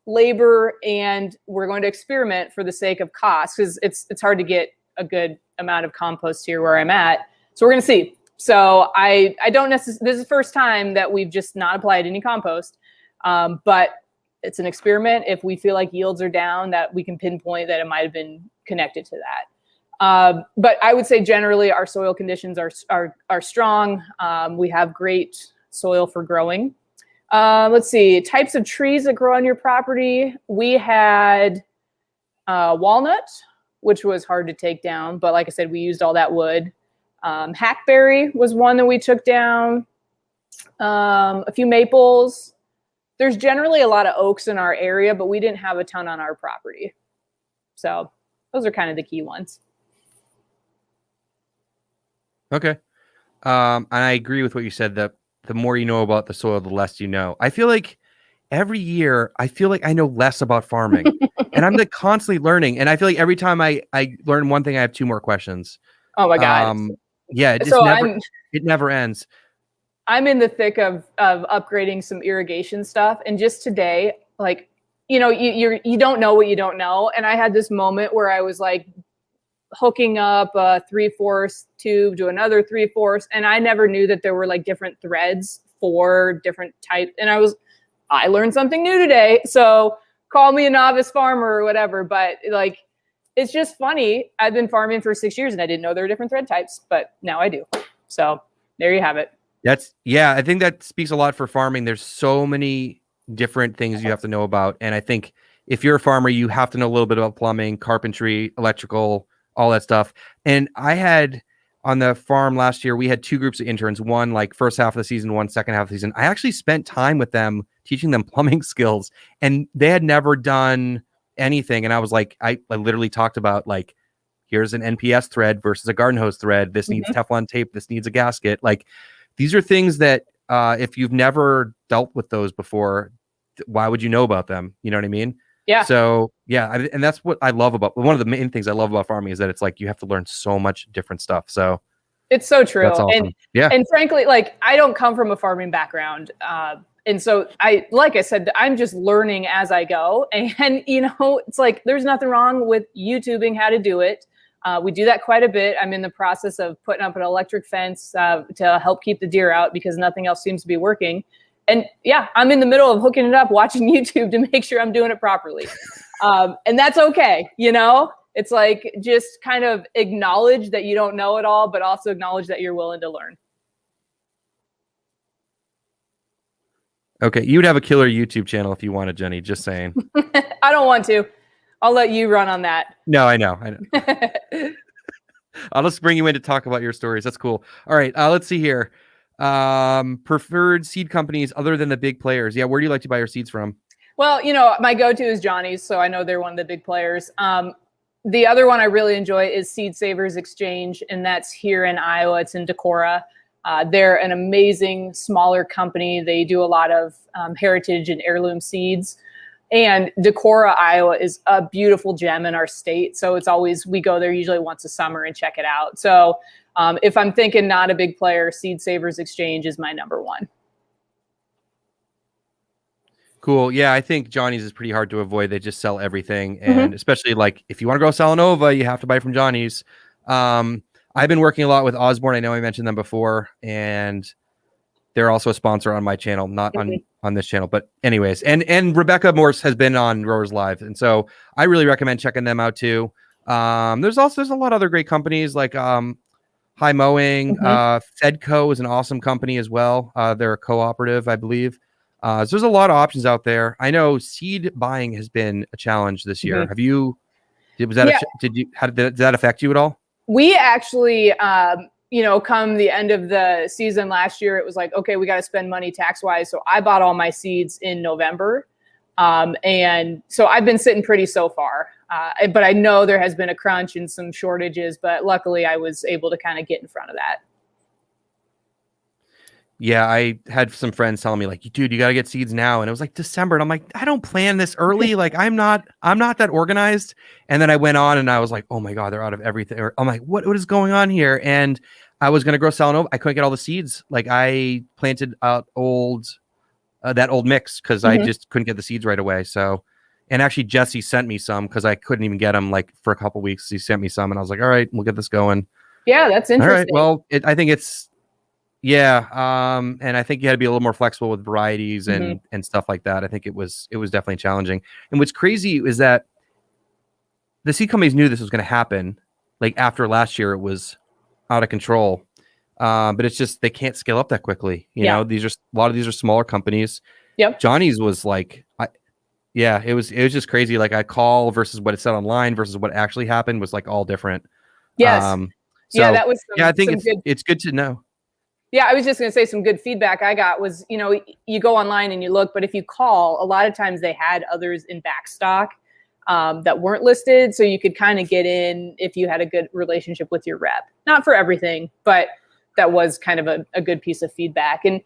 labor, and we're going to experiment for the sake of cost, because it's hard to get a good amount of compost here where I'm at. So we're going to see. So I don't necessarily, this is the first time that we've just not applied any compost, but it's an experiment. If we feel like yields are down, that we can pinpoint that it might've been connected to that. But I would say generally our soil conditions are strong. We have great soil for growing. Let's see, types of trees that grow on your property. We had walnut, which was hard to take down, but like I said, we used all that wood. Hackberry was one that we took down. A few maples. There's generally a lot of oaks in our area, but we didn't have a ton on our property. So those are kind of the key ones.
Okay. And I agree with what you said, that the more you know about the soil, the less you know. I feel like every year, I feel like I know less about farming. And I'm like constantly learning. And I feel like every time I learn one thing, I have 2 more questions.
Oh my God.
Yeah, it never ends.
I'm in the thick of upgrading some irrigation stuff. And just today, like you don't know what you don't know. And I had this moment where I was like hooking up a 3/4 tube to another 3/4, and I never knew that there were like different threads for different types. And I learned something new today. So call me a novice farmer or whatever, but like, it's just funny. I've been farming for 6 years and I didn't know there were different thread types, but now I do. So there you have it.
I think that speaks a lot for farming. There's so many different things you have to know about. And I think if you're a farmer, you have to know a little bit about plumbing, carpentry, electrical, all that stuff. And I had on the farm last year, we had 2 groups of interns, one like first half of the season, one second half of the season. I actually spent time with them teaching them plumbing skills, and they had never done anything. And I was like, I literally talked about like, here's an NPS thread versus a garden hose thread. This needs Teflon tape. This needs a gasket. Like, these are things that if you've never dealt with those before, why would you know about them? You know what I mean?
Yeah.
So yeah, and that's what I love about, one of the main things I love about farming is that it's like you have to learn so much different stuff. So
it's so true.
That's awesome.
And frankly, like, I don't come from a farming background. And so like I said, I'm just learning as I go. And, it's like, there's nothing wrong with YouTubing how to do it. We do that quite a bit. I'm in the process of putting up an electric fence to help keep the deer out because nothing else seems to be working. And yeah, I'm in the middle of hooking it up, watching YouTube to make sure I'm doing it properly. And that's okay. It's like, just kind of acknowledge that you don't know it all, but also acknowledge that you're willing to learn.
Okay. You'd have a killer YouTube channel if you wanted, Jenny, just saying.
I don't want to. I'll let you run on that.
No, I know. I'll just bring you in to talk about your stories. That's cool. All right. Let's see here. Preferred seed companies other than the big players. Yeah. Where do you like to buy your seeds from?
Well, my go-to is Johnny's. So I know they're one of the big players. The other one I really enjoy is Seed Savers Exchange, and that's here in Iowa. It's in Decorah. They're an amazing smaller company. They do a lot of heritage and heirloom seeds. And Decorah, Iowa is a beautiful gem in our state. So we go there usually once a summer and check it out. So if I'm thinking not a big player, Seed Savers Exchange is my number one.
Cool. Yeah, I think Johnny's is pretty hard to avoid. They just sell everything. And especially like if you want to grow Salanova, you have to buy from Johnny's. I've been working a lot with Osborne. I know I mentioned them before, and they're also a sponsor on my channel, not on this channel, but anyways, and Rebecca Morse has been on Growers Live. And so I really recommend checking them out too. There's a lot of other great companies like High Mowing. Fedco is an awesome company as well. They're a cooperative, I believe. So there's a lot of options out there. I know seed buying has been a challenge this year. Did that affect you at all?
We actually, come the end of the season last year, it was like, okay, we got to spend money tax wise. So I bought all my seeds in November. And so I've been sitting pretty so far. But I know there has been a crunch and some shortages, but luckily I was able to kind of get in front of that.
Yeah, I had some friends telling me like, dude, you got to get seeds now. And it was like December. And I'm like, I don't plan this early. Like I'm not that organized. And then I went on and I was like, oh my God, they're out of everything. Or I'm like, what is going on here? And I was going to grow Salanova. I couldn't get all the seeds. Like I planted out that old mix because I just couldn't get the seeds right away. So, and actually Jesse sent me some because I couldn't even get them like for a couple weeks. He sent me some and I was like, all right, we'll get this going.
Yeah, that's interesting.
All right, well, I think it's, yeah. And I think you had to be a little more flexible with varieties and stuff like that. I think it was definitely challenging. And what's crazy is that the seed companies knew this was going to happen. Like after last year, it was out of control. But it's just, they can't scale up that quickly. You know, a lot of these are smaller companies.
Yep.
Johnny's was like, it was just crazy. Like I call versus what it said online versus what actually happened was like all different.
Yes. That was,
I think it's good to know.
Yeah, I was just going to say some good feedback I got was, you go online and you look, but if you call, a lot of times they had others in back stock that weren't listed. So you could kind of get in if you had a good relationship with your rep. Not for everything, but that was kind of a good piece of feedback. And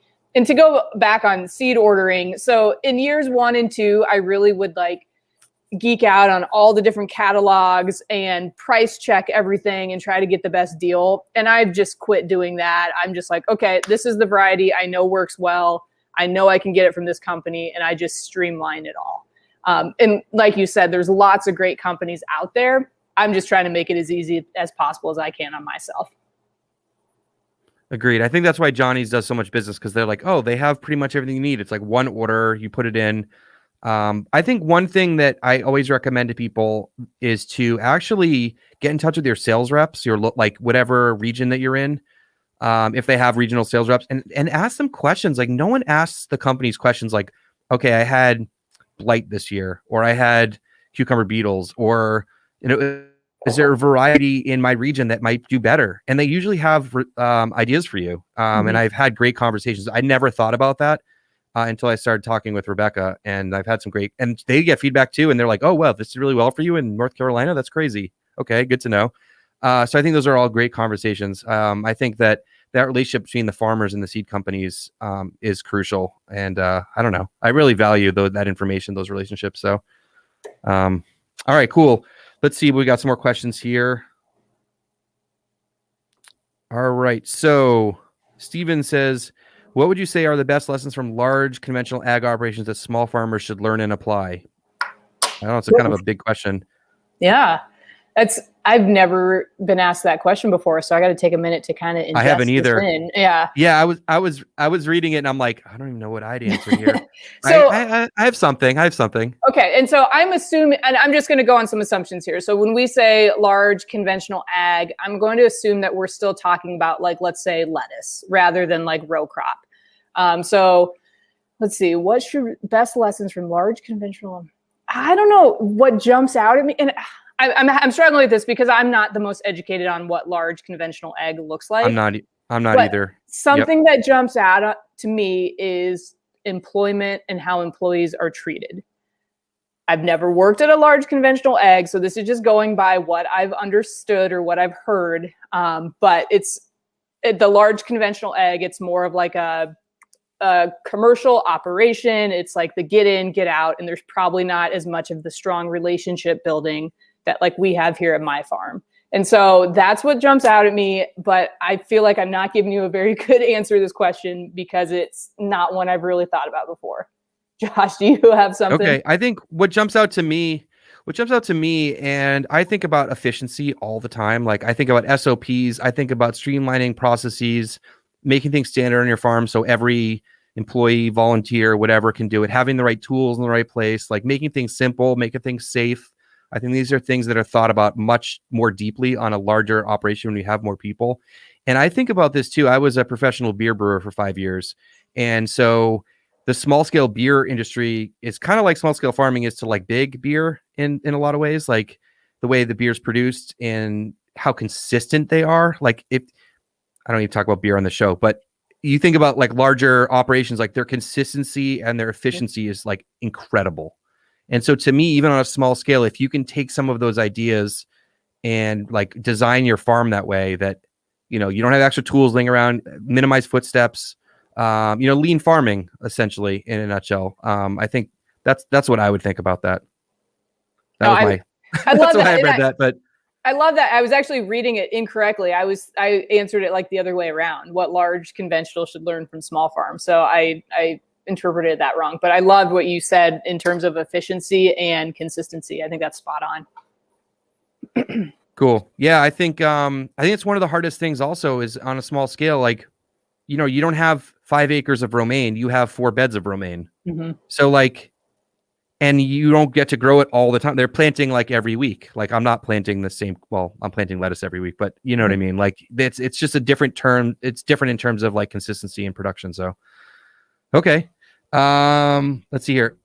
to go back on seed ordering. So in years 1 and 2, I really would like geek out on all the different catalogs and price check everything and try to get the best deal. And I've just quit doing that. I'm just like, okay, this is the variety I know works well. I know I can get it from this company, and I just streamline it all. And like you said, there's lots of great companies out there. I'm just trying to make it as easy as possible as I can on myself.
Agreed. I think that's why Johnny's does so much business, because they're like, oh, they have pretty much everything you need. It's like one order, you put it in. I think one thing that I always recommend to people is to actually get in touch with your sales reps, your like whatever region that you're in. If they have regional sales reps, and ask them questions. Like, no one asks the companies questions like, okay, I had blight this year, or I had cucumber beetles, or, is there a variety in my region that might do better? And they usually have ideas for you. And I've had great conversations. I never thought about that until I started talking with Rebecca, and I've had some great, and they get feedback too. And they're like, oh, well, this is really well for you in North Carolina. That's crazy. Okay, good to know. So I think those are all great conversations. I think that relationship between the farmers and the seed companies is crucial. And I don't know, I really value that information, those relationships. So, all right, cool. Let's see. We got some more questions here. All right. So Steven says, what would you say are the best lessons from large conventional ag operations that small farmers should learn and apply? I don't know. It's kind of a big question.
Yeah. I've never been asked that question before, so I got to take a minute to kind of ingest.
I haven't either.
Yeah.
I was reading it, and I'm like, I don't even know what I'd answer here. So I have something.
Okay, and so I'm assuming, and I'm just going to go on some assumptions here. So when we say large conventional ag, I'm going to assume that we're still talking about, like, let's say lettuce rather than like row crop. So let's see, what's your best lessons from large conventional? I don't know what jumps out at me, and I'm struggling with this because I'm not the most educated on what large conventional ag looks like.
I'm not either.
Something that jumps out to me is employment and how employees are treated. I've never worked at a large conventional ag, so this is just going by what I've understood or what I've heard. But the large conventional ag, it's more of like a commercial operation. It's like the get in, get out, and there's probably not as much of the strong relationship building that like we have here at my farm. And so that's what jumps out at me, but I feel like I'm not giving you a very good answer to this question because it's not one I've really thought about before. Josh, do you have something?
Okay. I think what jumps out to me, and I think about efficiency all the time. Like, I think about SOPs, I think about streamlining processes, making things standard on your farm so every employee, volunteer, whatever can do it, having the right tools in the right place, like making things simple, making things safe. I think these are things that are thought about much more deeply on a larger operation when you have more people. And I think about this too. I was a professional beer brewer for 5 years. And so the small scale beer industry is kind of like small scale farming is to like big beer in a lot of ways, like the way the beer is produced and how consistent they are. Like, if I don't even talk about beer on the show, but you think about like larger operations, like their consistency and their efficiency is like incredible. And so to me, even on a small scale, if you can take some of those ideas and like design your farm that way, that, you don't have extra tools laying around, minimize footsteps, lean farming, essentially, in a nutshell. I think that's what I would think about that. I love
that's why
I read that, but
I love that. I was actually reading it incorrectly. I answered it like the other way around. What large conventional should learn from small farms. So I interpreted that wrong, but I loved what you said in terms of efficiency and consistency. I think that's spot on.
Cool. Yeah, I think it's one of the hardest things also is on a small scale. Like, you don't have 5 acres of romaine, you have 4 beds of romaine. Mm-hmm. So like, and you don't get to grow it all the time. They're planting like every week. Like, I'm not planting the same. Well, I'm planting lettuce every week, but you know what I mean? Like, it's just a different term. It's different in terms of like consistency and production. So, okay. Let's see here.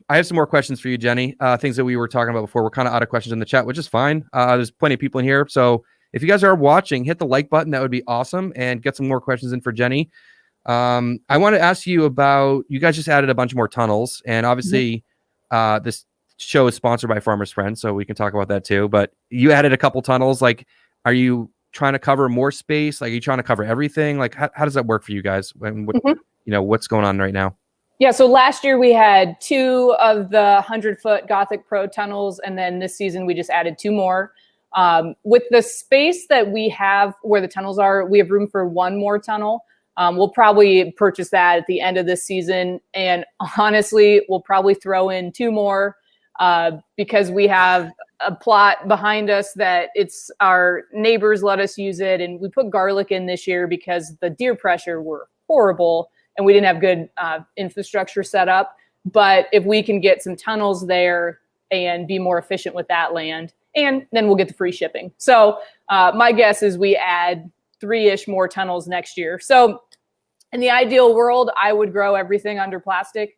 I have some more questions for you, Jenny. Things that we were talking about before. We're kind of out of questions in the chat, which is fine. There's plenty of people in here. So if you guys are watching, hit the like button. That would be awesome. And get some more questions in for Jenny. I want to ask you about, you guys just added a bunch more tunnels, and obviously this show is sponsored by Farmers Friends, so we can talk about that too. But you added a couple tunnels. Like, are you trying to cover more space? Like, are you trying to cover everything? Like, how does that work for you guys? And what's going on right now?
Yeah, so last year we had 2 of the 100-foot Gothic Pro tunnels, and then this season we just added 2 more. With the space that we have where the tunnels are, we have room for 1 more tunnel. We'll probably purchase that at the end of this season, and honestly, we'll probably throw in 2 more because we have a plot behind us that it's our neighbors let us use it. And we put garlic in this year because the deer pressure were horrible and we didn't have good infrastructure set up. But if we can get some tunnels there and be more efficient with that land, and then we'll get the free shipping. So my guess is we add 3-ish more tunnels next year. So in the ideal world, I would grow everything under plastic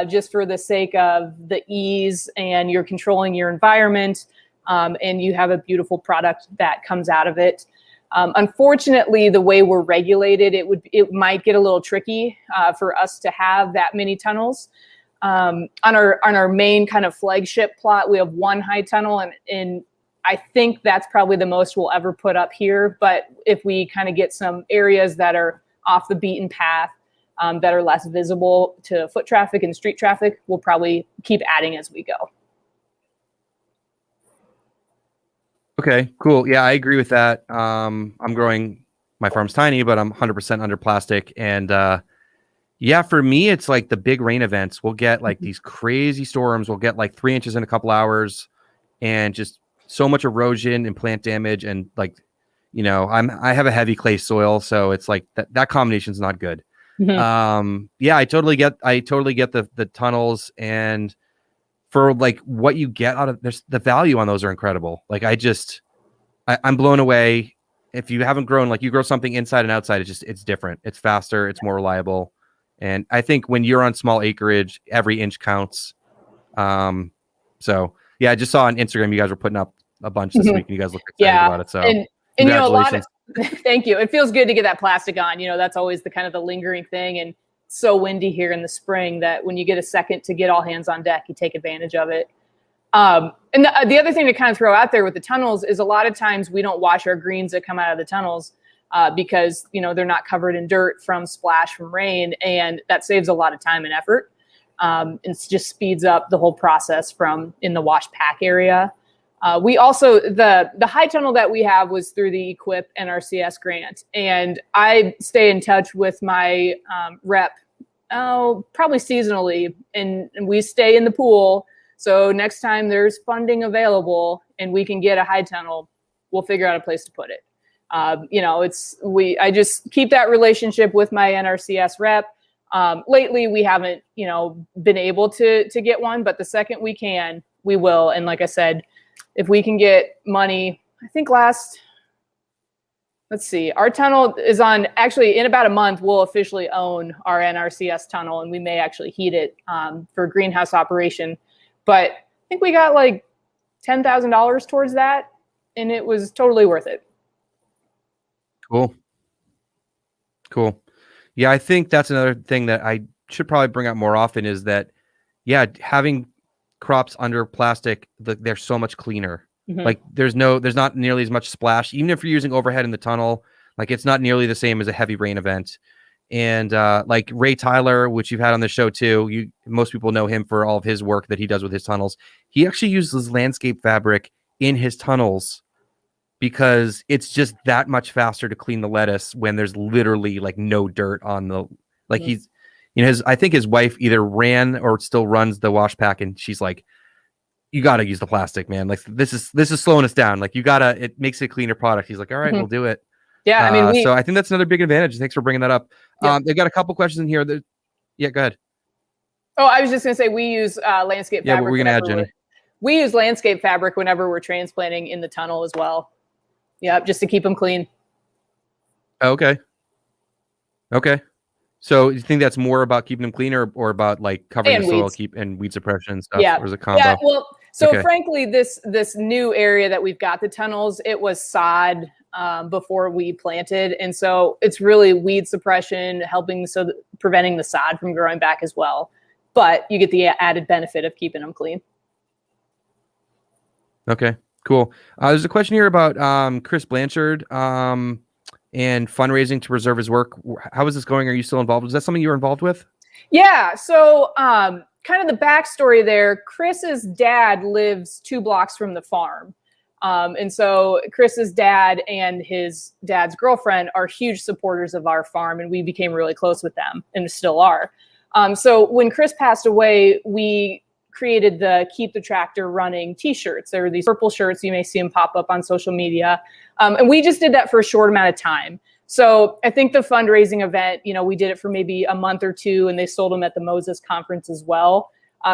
just for the sake of the ease, and you're controlling your environment, and you have a beautiful product that comes out of it. Unfortunately, the way we're regulated, it might get a little tricky for us to have that many tunnels. On our main kind of flagship plot, we have 1 high tunnel, and I think that's probably the most we'll ever put up here. But if we kind of get some areas that are off the beaten path, that are less visible to foot traffic and street traffic, we'll probably keep adding as we go.
Okay, cool. Yeah, I agree with that. I'm growing, my farm's tiny, but I'm 100% under plastic. And yeah, for me, it's like the big rain events. We'll get like these crazy storms. We'll get like 3 inches in a couple hours and just so much erosion and plant damage. And like, you know, I have a heavy clay soil, so it's like that combination's not good. Yeah, I totally get the tunnels, and for like what you get out of there's the value on those are incredible. Like I'm blown away. If you haven't grown, like you grow something inside and outside, it's different. It's faster, it's more reliable. And I think when you're on small acreage, every inch counts. So yeah, I just saw on Instagram you guys were putting up a bunch this week and you guys look excited about it. So
and you know, a lot of thank you. It feels good to get that plastic on. You know, that's always the kind of the lingering thing. And it's so windy here in the spring that when you get a second to get all hands on deck, you take advantage of it. And the other thing to kind of throw out there with the tunnels is a lot of times we don't wash our greens that come out of the tunnels because, you know, they're not covered in dirt from splash from rain. And that saves a lot of time and effort. It just speeds up the whole process from in the wash pack area. We also, the high tunnel that we have was through the EQIP NRCS grant. And I stay in touch with my rep, probably seasonally, and we stay in the pool. So next time there's funding available and we can get a high tunnel, we'll figure out a place to put it. You know, I just keep that relationship with my NRCS rep. Lately, we haven't, you know, been able to get one, but the second we can, we will. And like I said, if we can get money, I think let's see, our tunnel is on, actually in about a month, we'll officially own our NRCS tunnel, and we may actually heat it for greenhouse operation. But I think we got like $10,000 towards that, and it was totally worth it.
Cool. Yeah, I think that's another thing that I should probably bring up more often is that, yeah, having crops under plastic, they're so much cleaner. Like there's not nearly as much splash, even if you're using overhead in the tunnel. Like it's not nearly the same as a heavy rain event. And like Ray Tyler, which you've had on the show too, most people know him for all of his work that he does with his tunnels. He actually uses landscape fabric in his tunnels because it's just that much faster to clean the lettuce when there's literally like no dirt on the, like he's, you know, I think his wife either ran or still runs the wash pack, and she's like, you got to use the plastic, man. Like this is slowing us down. Like it makes it a cleaner product. He's like, all right, we'll do it.
Yeah. I mean,
so I think that's another big advantage. Thanks for bringing that up. They've got a couple questions in here. Yeah, go ahead.
Oh, I was just going to say, we use landscape fabric.
Yeah, what were we going to add, Jenny?
We use landscape fabric whenever we're transplanting in the tunnel as well. Yeah, just to keep them clean.
Okay. So you think that's more about keeping them clean or about like covering the soil, and weed suppression and stuff?
Yeah.
Or is it combo?
Yeah. Well, so frankly, this new area that we've got the tunnels, it was sod before we planted. And so it's really weed suppression, helping preventing the sod from growing back as well. But you get the added benefit of keeping them clean.
Okay, cool. There's a question here about Chris Blanchard and fundraising to preserve his work. How is this going? Are you still involved? Is that something you were involved with?
Yeah. So kind of the backstory there, Chris's dad lives 2 blocks from the farm. And so Chris's dad and his dad's girlfriend are huge supporters of our farm, and we became really close with them and still are. So when Chris passed away, we created the Keep the Tractor Running t-shirts. There were these purple shirts. You may see them pop up on social media. And we just did that for a short amount of time. So I think the fundraising event, we did it for maybe a month or two, and they sold them at the Moses conference as well.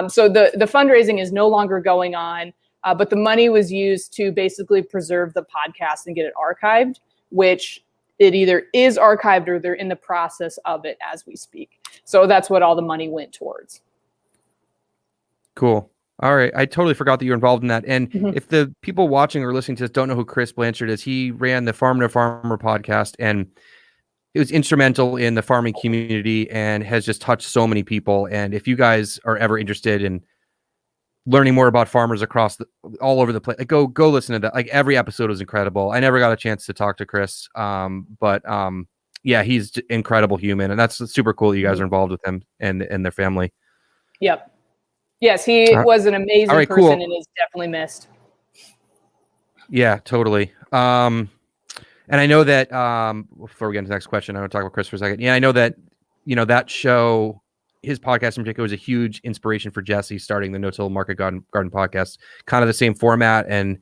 So the fundraising is no longer going on, but the money was used to basically preserve the podcast and get it archived, which it either is archived or they're in the process of it as we speak. So that's what all the money went towards.
Cool. All right. I totally forgot that you were involved in that. And if the people watching or listening to this don't know who Chris Blanchard is, he ran the Farm to Farmer podcast, and it was instrumental in the farming community and has just touched so many people. And if you guys are ever interested in learning more about farmers across all over the place, go listen to that. Like, every episode was incredible. I never got a chance to talk to Chris. But yeah, he's an incredible human, and that's super cool that you guys are involved with him and their family.
Yep. Yes, he was an amazing person, cool. And is definitely missed.
Yeah, totally. And I know that before we get into the next question, I want to talk about Chris for a second. Yeah, I know that, that show, his podcast in particular, was a huge inspiration for Jesse starting the No-Till Market Garden podcast, kind of the same format, and,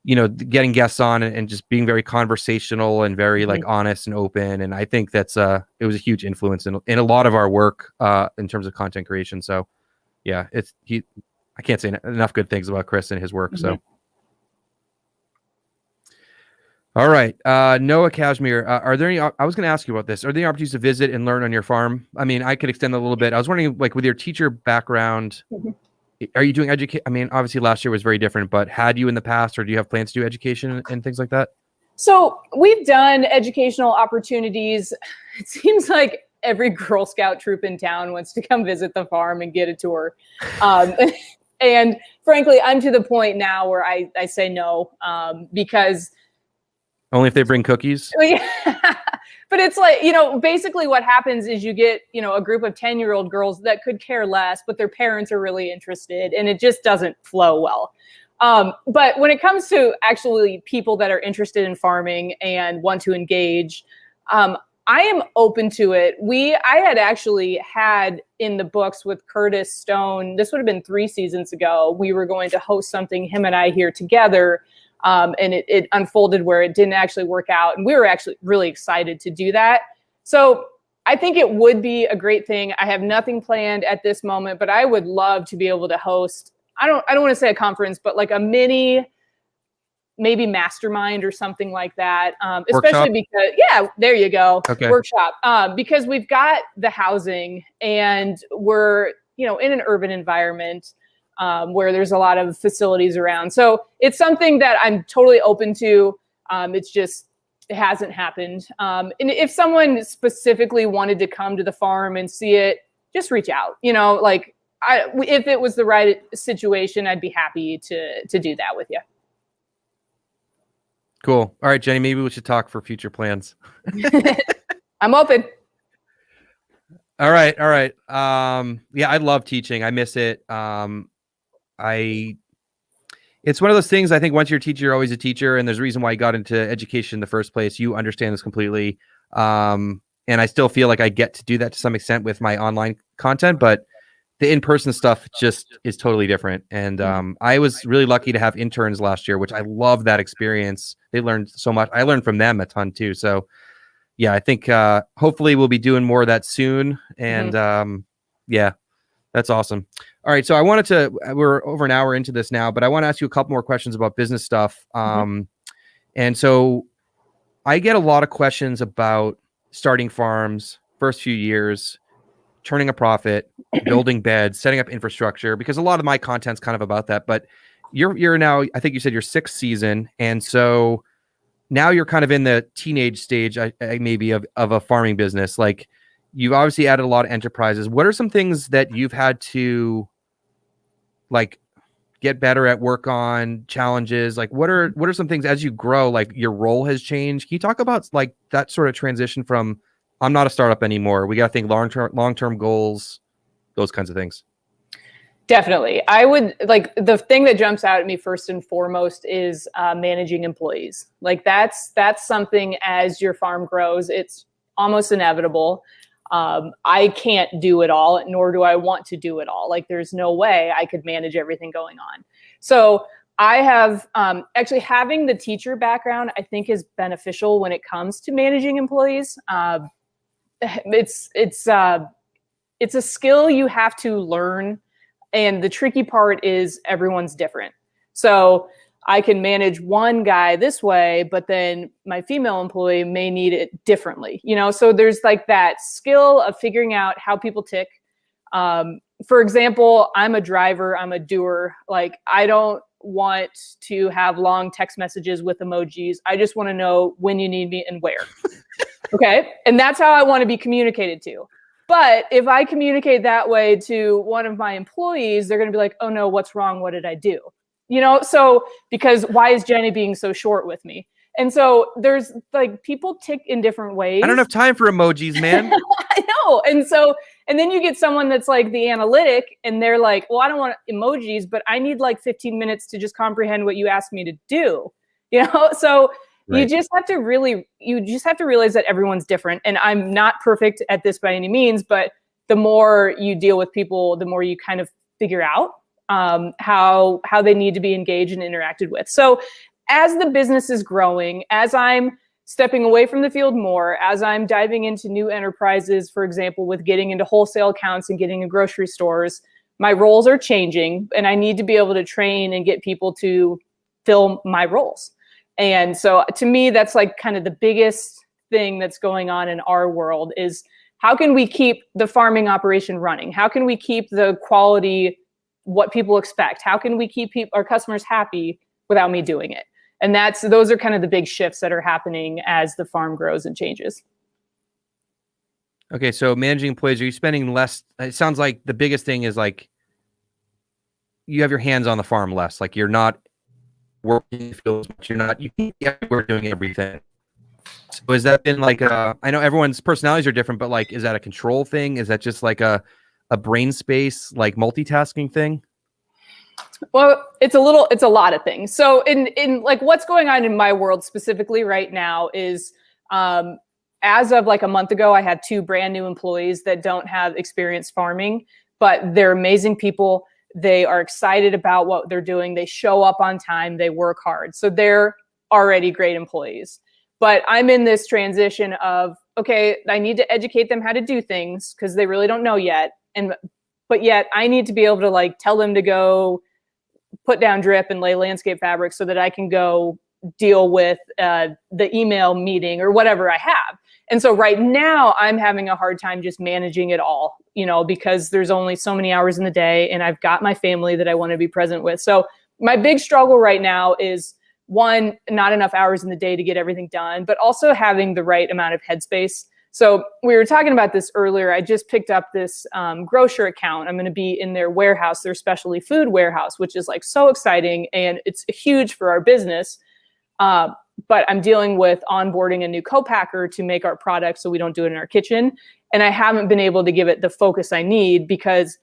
getting guests on and just being very conversational and very like honest and open. And I think that's it was a huge influence in a lot of our work in terms of content creation. So yeah, I can't say enough good things about Chris and his work. So, all right. Noah Kashmir, are there any, I was going to ask you about this. Are there any opportunities to visit and learn on your farm? I mean, I could extend that a little bit. I was wondering, like, with your teacher background, are you doing education? I mean, obviously last year was very different, but had you in the past, or do you have plans to do education and things like that? So
we've done educational opportunities. It seems like every Girl Scout troop in town wants to come visit the farm and get a tour. And frankly, I'm to the point now where I say no, because
only if they bring cookies.
But it's like, basically what happens is you get, a group of 10-year-old girls that could care less, but their parents are really interested, and it just doesn't flow well. But when it comes to actually people that are interested in farming and want to engage, I am open to it. I had actually had in the books with Curtis Stone, this would have been 3 seasons ago, we were going to host something, him and I, here together. And it unfolded where it didn't actually work out. And we were actually really excited to do that. So I think it would be a great thing. I have nothing planned at this moment, but I would love to be able to host, I don't want to say a conference, but like a mini, maybe mastermind or something like that. Especially because, yeah, there you go. Okay. Workshop. Because we've got the housing and we're, in an urban environment where there's a lot of facilities around. So it's something that I'm totally open to. It hasn't happened. And if someone specifically wanted to come to the farm and see it, just reach out, if it was the right situation, I'd be happy to do that with you.
Cool. All right, Jenny, maybe we should talk for future plans.
I'm open.
All right. Yeah, I love teaching. I miss it. It's one of those things, I think once you're a teacher, you're always a teacher. And there's a reason why I got into education in the first place. You understand this completely. And I still feel like I get to do that to some extent with my online content, but the in-person stuff just is totally different. And I was really lucky to have interns last year, which I love that experience. They learned so much. I learned from them a ton too. So yeah, I think hopefully we'll be doing more of that soon. And yeah, that's awesome. All right. So we're over an hour into this now, but I want to ask you a couple more questions about business stuff. And so I get a lot of questions about starting farms, first few years, turning a profit, building beds, setting up infrastructure, because a lot of my content's kind of about that. But you're now, I think you said your 6th season. And so now you're kind of in the teenage stage, maybe of a farming business. Like, you've obviously added a lot of enterprises. What are some things that you've had to get better at, work on, challenges? Like, what are some things as you grow, like your role has changed? Can you talk about like that sort of transition from, I'm not a startup anymore, we got to think long-term goals, those kinds of things?
Definitely. I would like, the thing that jumps out at me first and foremost is managing employees. Like that's something, as your farm grows, it's almost inevitable. I can't do it all, nor do I want to do it all. Like there's no way I could manage everything going on. So I have actually having the teacher background, I think is beneficial when it comes to managing employees. It's a skill you have to learn. And the tricky part is everyone's different. So I can manage one guy this way, but then my female employee may need it differently, So there's like that skill of figuring out how people tick. For example, I'm a driver, I'm a doer. Like I don't want to have long text messages with emojis. I just want to know when you need me and where. Okay. And that's how I want to be communicated to. But if I communicate that way to one of my employees, they're going to be like, oh no, what's wrong? What did I do? So because why is Jenny being so short with me? And so there's like people tick in different ways.
I don't have time for emojis, man.
I know. And then you get someone that's like the analytic and they're like, well, I don't want emojis, but I need like 15 minutes to just comprehend what you asked me to do. So right. You just have to realize that everyone's different. And I'm not perfect at this by any means, but the more you deal with people, the more you kind of figure out how they need to be engaged and interacted with. So as the business is growing, as I'm stepping away from the field more, as I'm diving into new enterprises, for example, with getting into wholesale accounts and getting in grocery stores, my roles are changing and I need to be able to train and get people to fill my roles. And so to me, that's like kind of the biggest thing that's going on in our world is how can we keep the farming operation running? How can we keep the quality, what people expect? How can we keep our customers happy without me doing it? And those are kind of the big shifts that are happening as the farm grows and changes.
Okay, so managing employees, are you spending less? It sounds like the biggest thing is like you have your hands on the farm less. Like you're not working as much. You can't be everywhere doing everything. So has that been like I know everyone's personalities are different, but like, is that a control thing? Is that just like a brain space, like multitasking thing?
Well, it's a lot of things. So in like what's going on in my world specifically right now is, as of like a month ago, I had 2 brand new employees that don't have experience farming, but they're amazing people. They are excited about what they're doing. They show up on time. They work hard. So they're already great employees. But I'm in this transition of, okay, I need to educate them how to do things because they really don't know yet. But yet I need to be able to like tell them to go put down drip and lay landscape fabric so that I can go deal with the email meeting or whatever I have. And so right now I'm having a hard time just managing it all, because there's only so many hours in the day and I've got my family that I want to be present with. So my big struggle right now is, one, not enough hours in the day to get everything done, but also having the right amount of headspace. So we were talking about this earlier. I just picked up this grocer account. I'm going to be in their warehouse, their specialty food warehouse, which is like so exciting. And it's huge for our business. But I'm dealing with onboarding a new co-packer to make our product so we don't do it in our kitchen. And I haven't been able to give it the focus I need because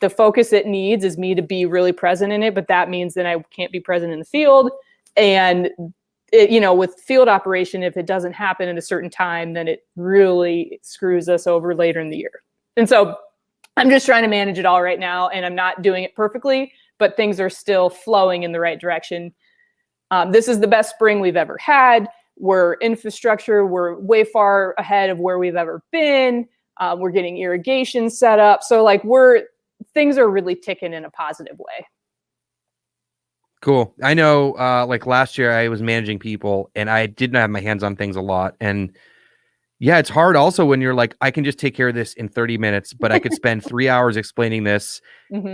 the focus it needs is me to be really present in it. But that means that I can't be present in the field. And with field operation, if it doesn't happen at a certain time, then it really screws us over later in the year. And so I'm just trying to manage it all right now, and I'm not doing it perfectly, but things are still flowing in the right direction. This is the best spring we've ever had. We're infrastructure. We're way far ahead of where we've ever been. We're getting irrigation set up. So like things are really ticking in a positive way.
Cool. I know, like last year I was managing people and I didn't have my hands on things a lot. And yeah, it's hard also when you're like, I can just take care of this in 30 minutes, but I could spend 3 hours explaining this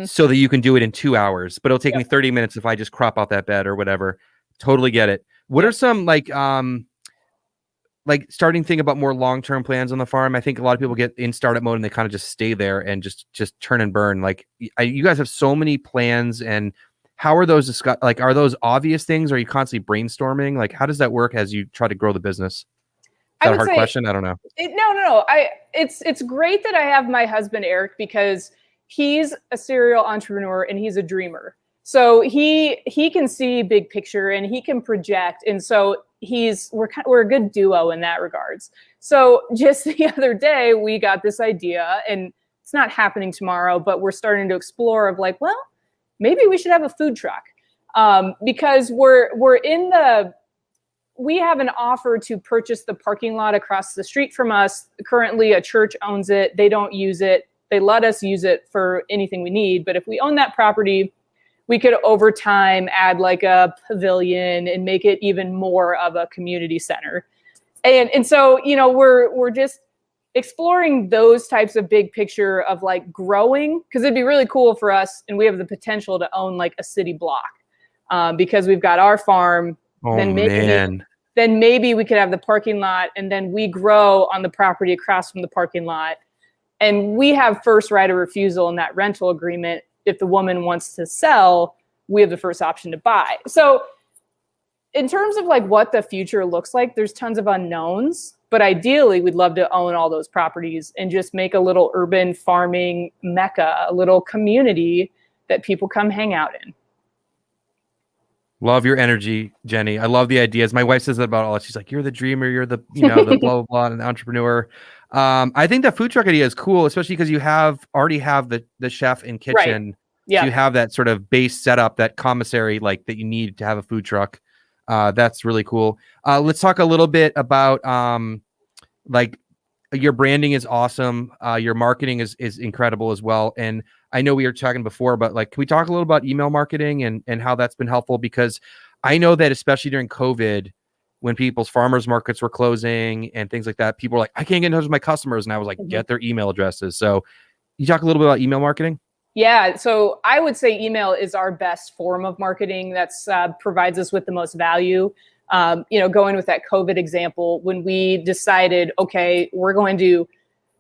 so that you can do it in 2 hours, but it'll take me 30 minutes if I just crop out that bed or whatever. Totally get it. What are some like starting to think about more long-term plans on the farm? I think a lot of people get in startup mode and they kind of just stay there and just turn and burn. Like you guys have so many plans, and how are those discussed? Like, are those obvious things? Or are you constantly brainstorming? Like, how does that work as you try to grow the business? Is that a hard question? I don't know.
No. It's great that I have my husband, Eric, because he's a serial entrepreneur and he's a dreamer. So he can see big picture and he can project. And so we're a good duo in that regards. So just the other day we got this idea, and it's not happening tomorrow, but we're starting to explore of like, well, maybe we should have a food truck, because we have an offer to purchase the parking lot across the street from us. Currently, a church owns it. They don't use it. They let us use it for anything we need. But if we own that property, we could over time add like a pavilion and make it even more of a community center. And so, we're just exploring those types of big picture of like growing, because it'd be really cool for us. And we have the potential to own like a city block, because we've got our farm.
Oh, man.
Then maybe we could have the parking lot, and then we grow on the property across from the parking lot. And we have first right of refusal in that rental agreement. If the woman wants to sell, we have the first option to buy. So in terms of like what the future looks like, there's tons of unknowns, but ideally we'd love to own all those properties and just make a little urban farming mecca, a little community that people come hang out in.
Love your energy, Jenny. I love the ideas. My wife says that about all that. She's like, you're the dreamer, you're the, the blah, blah, blah, and the entrepreneur. I think the food truck idea is cool, especially because you already have the chef and kitchen. Right. Yeah. So you have that sort of base setup, that commissary like that you need to have a food truck. That's really cool. Let's talk a little bit about like your branding is awesome. Your marketing is incredible as well. And I know we were talking before, but like, can we talk a little about email marketing and how that's been helpful? Because I know that especially during COVID, when people's farmers markets were closing and things like that, people were like, I can't get in touch with my customers. And I was like, get their email addresses. So you talk a little bit about email marketing?
Yeah. So I would say email is our best form of marketing. That's provides us with the most value. Going with that COVID example, when we decided, okay, we're going to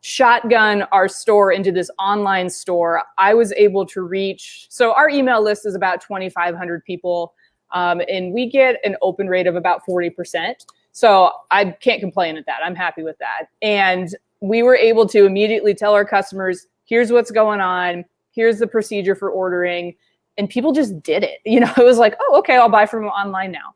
shotgun our store into this online store, I was able to reach, so our email list is about 2,500 people, and we get an open rate of about 40%. So I can't complain at that. I'm happy with that. And we were able to immediately tell our customers, here's what's going on. Here's the procedure for ordering. And people just did it. It was like, oh, okay, I'll buy from online now.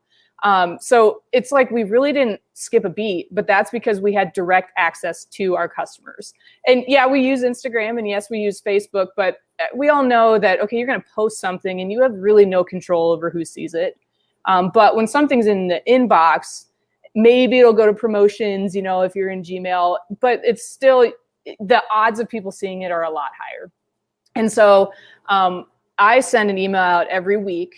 So it's like we really didn't skip a beat, but that's because we had direct access to our customers. And yeah, we use Instagram, and yes, we use Facebook, but we all know that, okay, you're going to post something and you have really no control over who sees it. But when something's in the inbox, maybe it'll go to promotions, if you're in Gmail, but it's still, the odds of people seeing it are a lot higher. And so, I send an email out every week.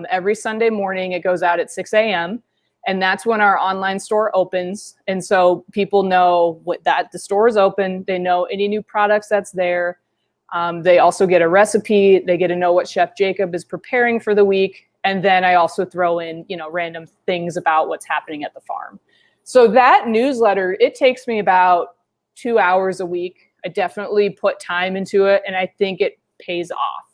Every Sunday morning, it goes out at 6 a.m. And that's when our online store opens. And so people know that the store is open. They know any new products that's there. They also get a recipe. They get to know what Chef Jacob is preparing for the week. And then I also throw in, random things about what's happening at the farm. So that newsletter, it takes me about 2 hours a week. I definitely put time into it, and I think it pays off.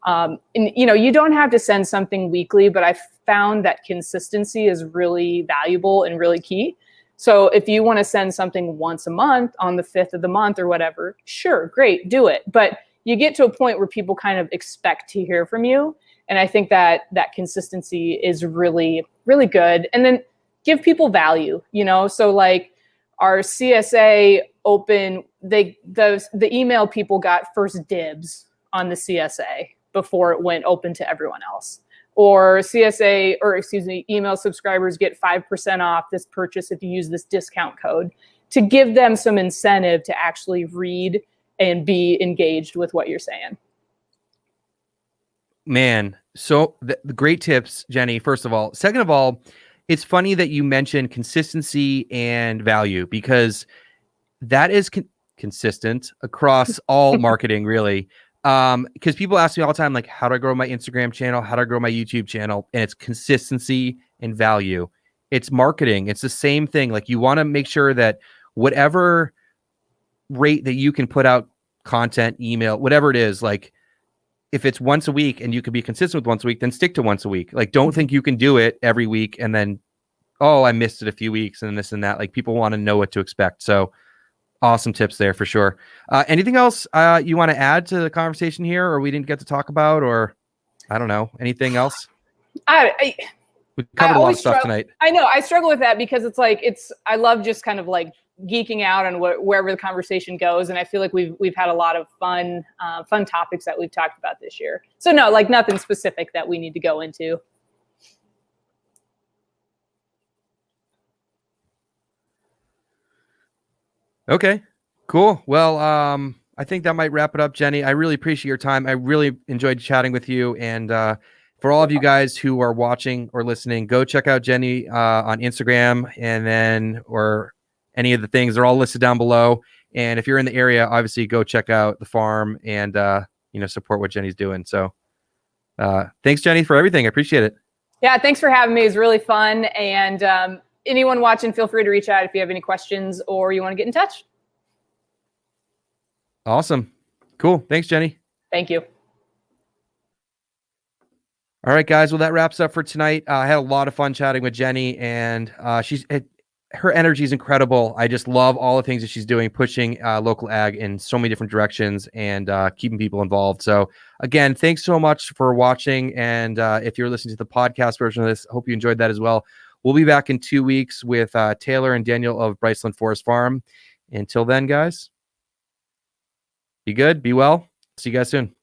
And you don't have to send something weekly, but I found that consistency is really valuable and really key. So if you want to send something once a month on the 5th of the month or whatever, sure, great, do it. But you get to a point where people kind of expect to hear from you. And I think that consistency is really, really good. And then give people value, so like our CSA open, the email people got first dibs on the CSA before it went open to everyone else. Or email subscribers get 5% off this purchase if you use this discount code, to give them some incentive to actually read and be engaged with what you're saying.
Man, so the great tips, Jenny, first of all. Second of all, it's funny that you mentioned consistency and value, because that is consistent across all marketing, really. Because people ask me all the time, like, how do I grow my Instagram channel? How do I grow my YouTube channel? And it's consistency and value. It's marketing. It's the same thing. Like, you want to make sure that whatever rate that you can put out content, email, whatever it is, like, if it's once a week and you can be consistent with once a week, then stick to once a week. Like, don't think you can do it every week and then, oh, I missed it a few weeks and this and that. Like, people want to know what to expect. So awesome tips there for sure. Anything else you want to add to the conversation here, or we didn't get to talk about, or I don't know. Anything else? We
I
covered a lot
always
of stuff tonight.
I know I struggle with that because it's like I love just kind of like geeking out on wherever the conversation goes, and I feel like we've had a lot of fun topics that we've talked about this year. So no, like nothing specific that we need to go into.
Okay, cool. Well, I think that might wrap it up, Jenny. I really appreciate your time. I really enjoyed chatting with you. And for all of you guys who are watching or listening, go check out Jenny on Instagram or any of the things. They're all listed down below. And if you're in the area, obviously go check out the farm and support what Jenny's doing. So thanks, Jenny, for everything. I appreciate it.
Yeah, thanks for having me. It was really fun. And anyone watching, feel free to reach out if you have any questions or you want to get in touch.
Awesome. Cool. Thanks, Jenny.
Thank you.
All right, guys. Well, that wraps up for tonight. I had a lot of fun chatting with Jenny, and her energy is incredible. I just love all the things that she's doing, pushing local ag in so many different directions and keeping people involved. So again, thanks so much for watching. And if you're listening to the podcast version of this, I hope you enjoyed that as well. We'll be back in 2 weeks with Taylor and Daniel of Bryceland Forest Farm. Until then, guys, be good, be well. See you guys soon.